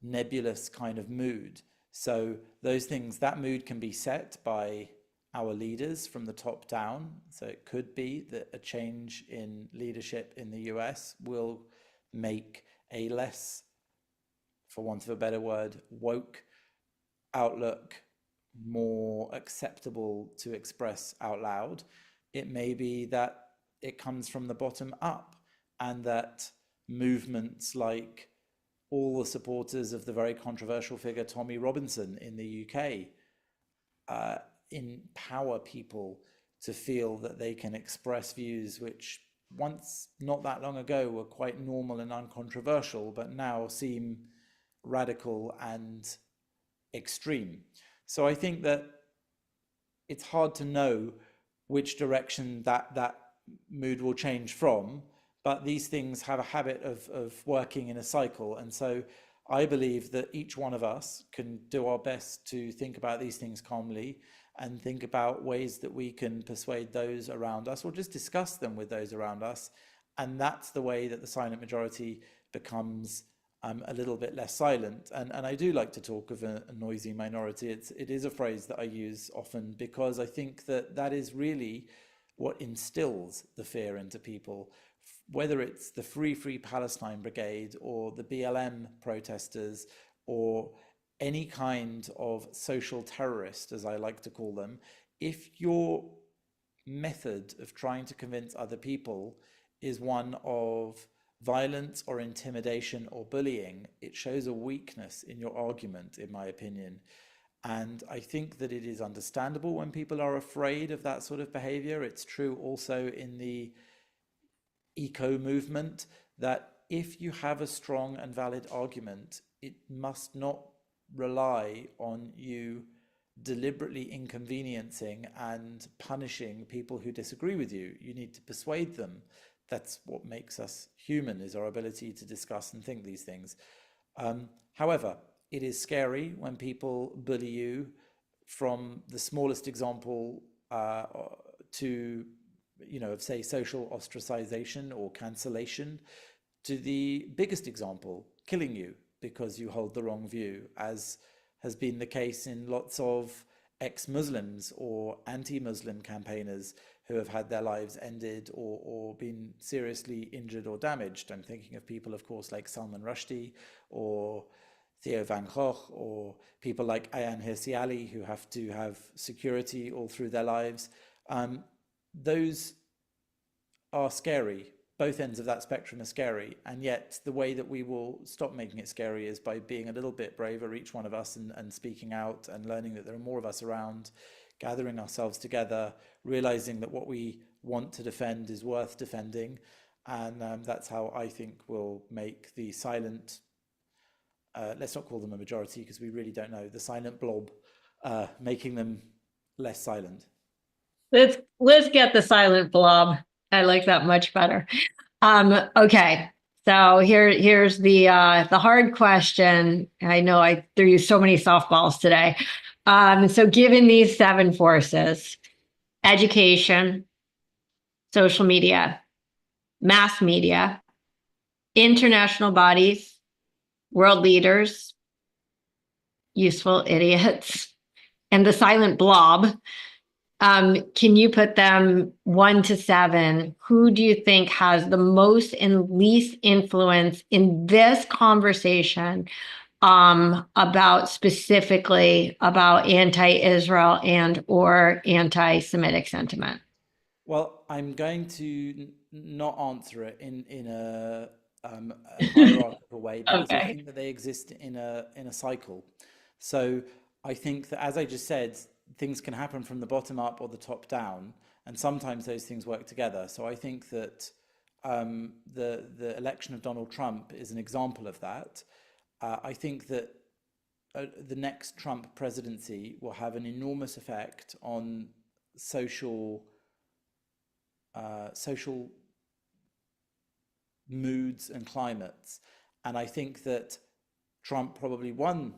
Speaker 2: nebulous kind of mood. So those things, that mood can be set by our leaders from the top down. So it could be that a change in leadership in the US will make a less, for want of a better word, woke outlook more acceptable to express out loud. It may be that it comes from the bottom up, and that movements like all the supporters of the very controversial figure Tommy Robinson in the UK empower people to feel that they can express views which once, not that long ago, were quite normal and uncontroversial, but now seem radical and extreme. So I think that it's hard to know which direction that mood will change from, but these things have a habit of working in a cycle. And so I believe that each one of us can do our best to think about these things calmly and think about ways that we can persuade those around us or just discuss them with those around us. And that's the way that the silent majority becomes a little bit less silent. And I do like to talk of a noisy minority. It is a phrase that I use often because I think that that is really what instills the fear into people, whether it's the Free Palestine Brigade or the BLM protesters or any kind of social terrorist, as I like to call them. If your method of trying to convince other people is one of violence or intimidation or bullying, it shows a weakness in your argument, in my opinion. And I think that it is understandable when people are afraid of that sort of behavior. It's true also in the eco movement that if you have a strong and valid argument, it must not rely on you deliberately inconveniencing and punishing people who disagree with you. You need to persuade them. That's what makes us human, is our ability to discuss and think these things. However, it is scary when people bully you, from the smallest example to, of say social ostracization or cancellation, to the biggest example, killing you because you hold the wrong view, as has been the case in lots of ex-Muslims or anti-Muslim campaigners who have had their lives ended or been seriously injured or damaged. I'm thinking of people, of course, like Salman Rushdie or Theo van Gogh, or people like Ayaan Hirsi Ali, who have to have security all through their lives. Those are scary. Both ends of that spectrum are scary. And yet the way that we will stop making it scary is by being a little bit braver, each one of us, and speaking out and learning that there are more of us around, gathering ourselves together, realizing that what we want to defend is worth defending. And that's how I think we'll make the silent, let's not call them a majority because we really don't know, the silent blob, making them less silent.
Speaker 1: Let's get the silent blob. I like that much better. Okay. So here's the hard question. I know I threw you so many softballs today. So given these 7 forces, education, social media, mass media, international bodies, world leaders, useful idiots, and the silent blob, can you put them 1 to 7? Who do you think has the most and least influence in this conversation specifically about anti-Israel and or anti-Semitic sentiment?
Speaker 2: Well, I'm going to not answer it in a hierarchical way because I
Speaker 1: Okay.
Speaker 2: think that they exist in a cycle. So I think that, as I just said, things can happen from the bottom up or the top down, and sometimes those things work together. So I think that the election of Donald Trump is an example of that. I think that the next Trump presidency will have an enormous effect on social moods and climates. And I think that Trump probably won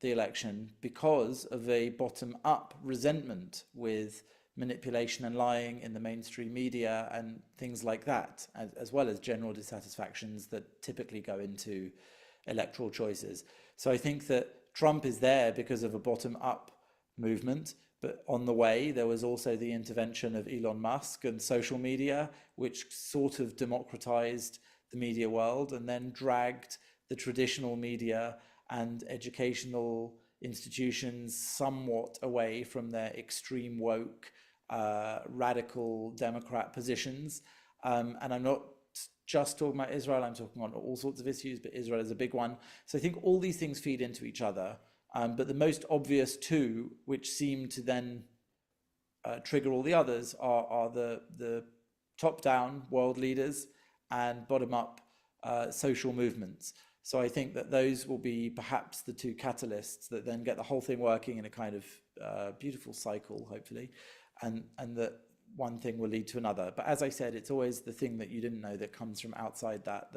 Speaker 2: the election because of a bottom-up resentment with manipulation and lying in the mainstream media and things like that, as well as general dissatisfactions that typically go into electoral choices. So I think that Trump is there because of a bottom-up movement, but on the way there was also the intervention of Elon Musk and social media, which sort of democratized the media world and then dragged the traditional media and educational institutions somewhat away from their extreme woke, radical Democrat positions. And I'm not just talking about Israel, I'm talking on all sorts of issues, but Israel is a big one. So I think all these things feed into each other. But the most obvious two, which seem to then trigger all the others, are the top-down world leaders and bottom-up social movements. So I think that those will be perhaps the 2 catalysts that then get the whole thing working in a kind of beautiful cycle, hopefully, and that one thing will lead to another. But as I said, it's always the thing that you didn't know that comes from outside that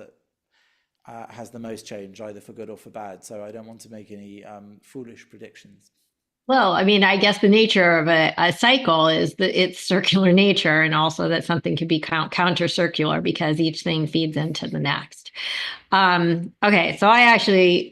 Speaker 2: has the most change, either for good or for bad. So I don't want to make any foolish predictions.
Speaker 1: Well, I mean, I guess the nature of a cycle is that it's circular nature, and also that something can be counter circular because each thing feeds into the next. Okay, so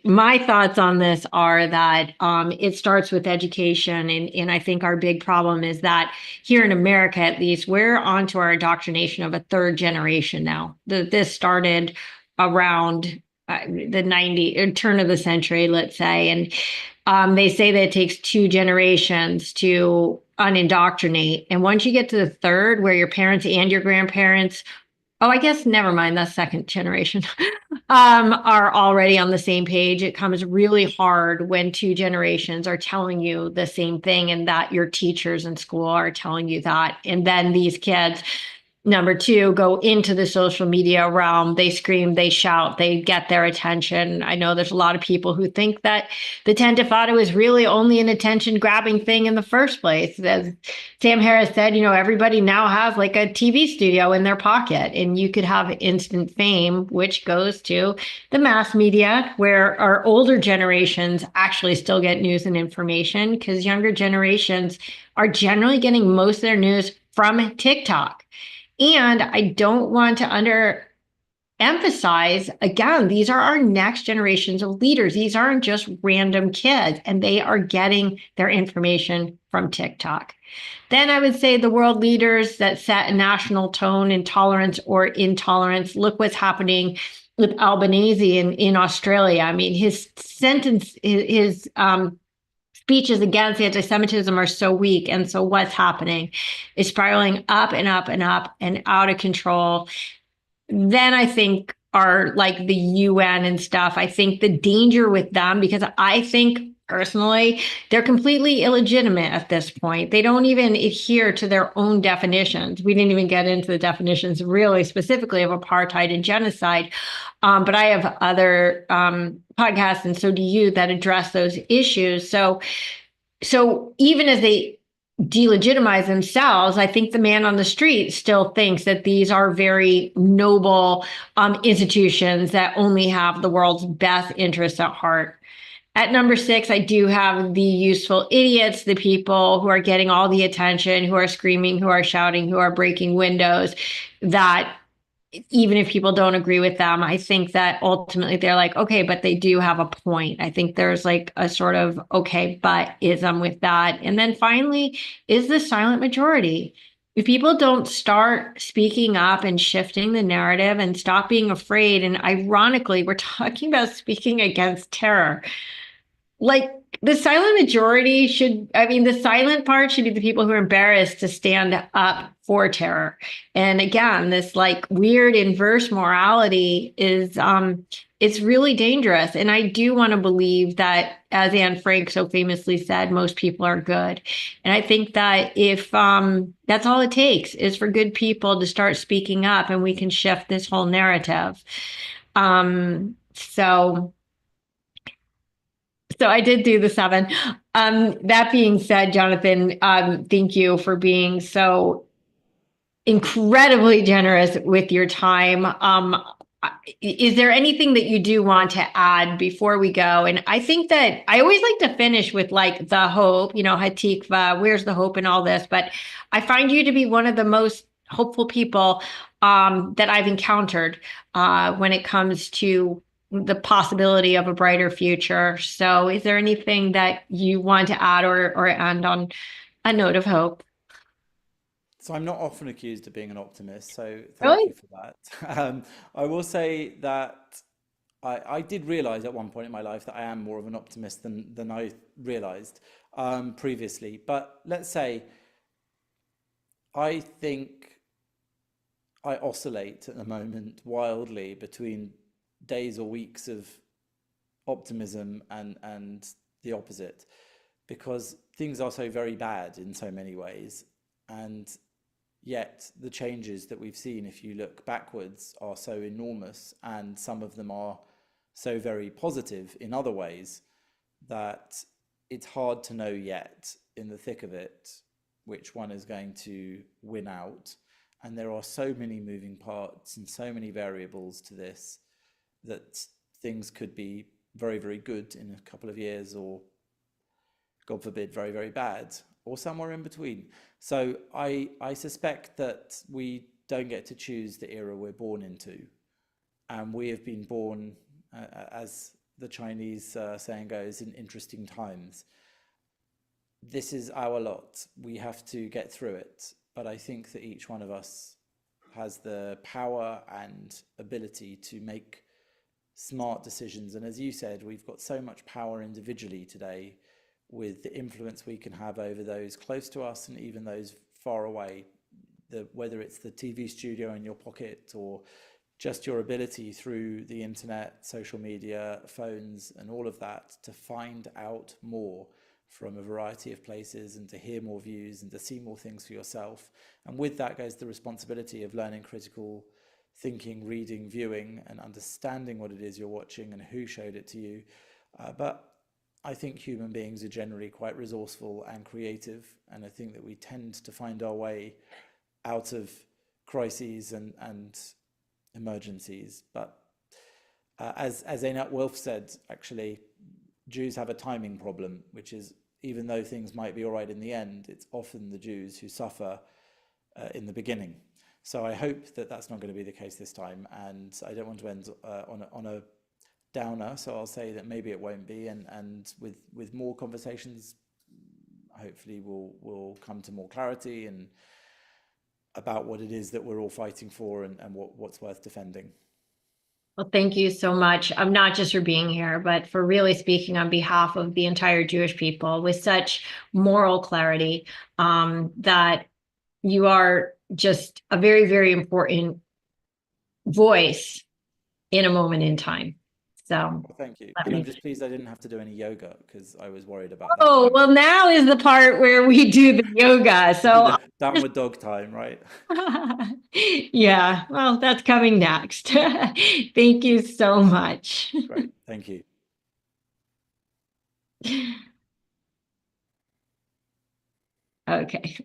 Speaker 1: my thoughts on this are that it starts with education, and I think our big problem is that here in America, at least, we're onto our indoctrination of a third generation now. This started around the 90 turn of the century, let's say, and they say that it takes two generations to unindoctrinate. And once you get to the third, where your parents and your grandparents, oh, I guess never mind, that's second generation, are already on the same page, it comes really hard when two generations are telling you the same thing and that your teachers in school are telling you that. And then these kids, number two, go into the social media realm. They scream, they shout, they get their attention. I know there's a lot of people who think that the 10 to Fada was really only an attention grabbing thing in the first place. As Sam Harris said, everybody now has like a TV studio in their pocket, and you could have instant fame, which goes to the mass media, where our older generations actually still get news and information, because younger generations are generally getting most of their news from TikTok. And I don't want to underemphasize, again, these are our next generations of leaders. These aren't just random kids, and they are getting their information from TikTok. Then I would say the world leaders that set a national tone in tolerance or intolerance. Look what's happening with Albanese in Australia. I mean, his speeches against anti-Semitism are so weak. And so what's happening is spiraling up and up and up and out of control. Then I think are like the UN and stuff. I think the danger with them, because I think personally, they're completely illegitimate at this point. They don't even adhere to their own definitions. We didn't even get into the definitions really specifically of apartheid and genocide. But I have other podcasts, and so do you, that address those issues. So even as they delegitimize themselves, I think the man on the street still thinks that these are very noble institutions that only have the world's best interests at heart. At number 6, I do have the useful idiots, the people who are getting all the attention, who are screaming, who are shouting, who are breaking windows, that even if people don't agree with them, I think that ultimately they're like, okay, but they do have a point. I think there's like a sort of okay, but ism with that. And then finally is the silent majority. If people don't start speaking up and shifting the narrative and stop being afraid, and ironically, we're talking about speaking against terror. Like the silent majority the silent part should be the people who are embarrassed to stand up for terror. And again, this like weird inverse morality is, it's really dangerous. And I do want to believe that, as Anne Frank so famously said, most people are good. And I think that if that's all it takes is for good people to start speaking up, and we can shift this whole narrative. So I did do the 7. That being said, Jonathan, thank you for being so incredibly generous with your time. Is there anything that you do want to add before we go? And I think that I always like to finish with like the hope, Hatikva, where's the hope in all this? But I find you to be one of the most hopeful people that I've encountered when it comes to the possibility of a brighter future. So is there anything that you want to add or end on a note of hope?
Speaker 2: So I'm not often accused of being an optimist, so thank you
Speaker 1: Really?
Speaker 2: for that. I will say that I did realize at one point in my life that I am more of an optimist than I realized previously. But let's say I think I oscillate at the moment wildly between days or weeks of optimism and the opposite, because things are so very bad in so many ways. And yet the changes that we've seen, if you look backwards, are so enormous, and some of them are so very positive in other ways, that it's hard to know yet in the thick of it which one is going to win out. And there are so many moving parts and so many variables to this that things could be very, very good in a couple of years, or God forbid, very, very bad, or somewhere in between. So I suspect that we don't get to choose the era we're born into. And we have been born, as the Chinese saying goes, in interesting times. This is our lot. We have to get through it. But I think that each one of us has the power and ability to make smart decisions. And as you said, we've got so much power individually today with the influence we can have over those close to us and even those far away, whether it's the TV studio in your pocket or just your ability through the internet, social media, phones, and all of that to find out more from a variety of places and to hear more views and to see more things for yourself. And with that goes the responsibility of learning critical thinking, reading, viewing, and understanding what it is you're watching and who showed it to you. But I think human beings are generally quite resourceful and creative, and I think that we tend to find our way out of crises and emergencies. But as Einat Wolf said, actually, Jews have a timing problem, which is even though things might be all right in the end, it's often the Jews who suffer in the beginning. So I hope that that's not going to be the case this time, and I don't want to end on a downer, so I'll say that maybe it won't be, and with more conversations, hopefully we'll come to more clarity and about what it is that we're all fighting for and what's worth defending.
Speaker 1: Well, thank you so much. Not just for being here, but for really speaking on behalf of the entire Jewish people with such moral clarity, that you are just a very, very important voice in a moment in time. So
Speaker 2: Well, thank you. I'm just pleased I didn't have to do any yoga because I was worried about that.
Speaker 1: Oh, well, now is the part where we do the yoga. So
Speaker 2: downward dog time, right?
Speaker 1: yeah, well, that's coming next. Thank you so much.
Speaker 2: Great. Thank you.
Speaker 1: Okay.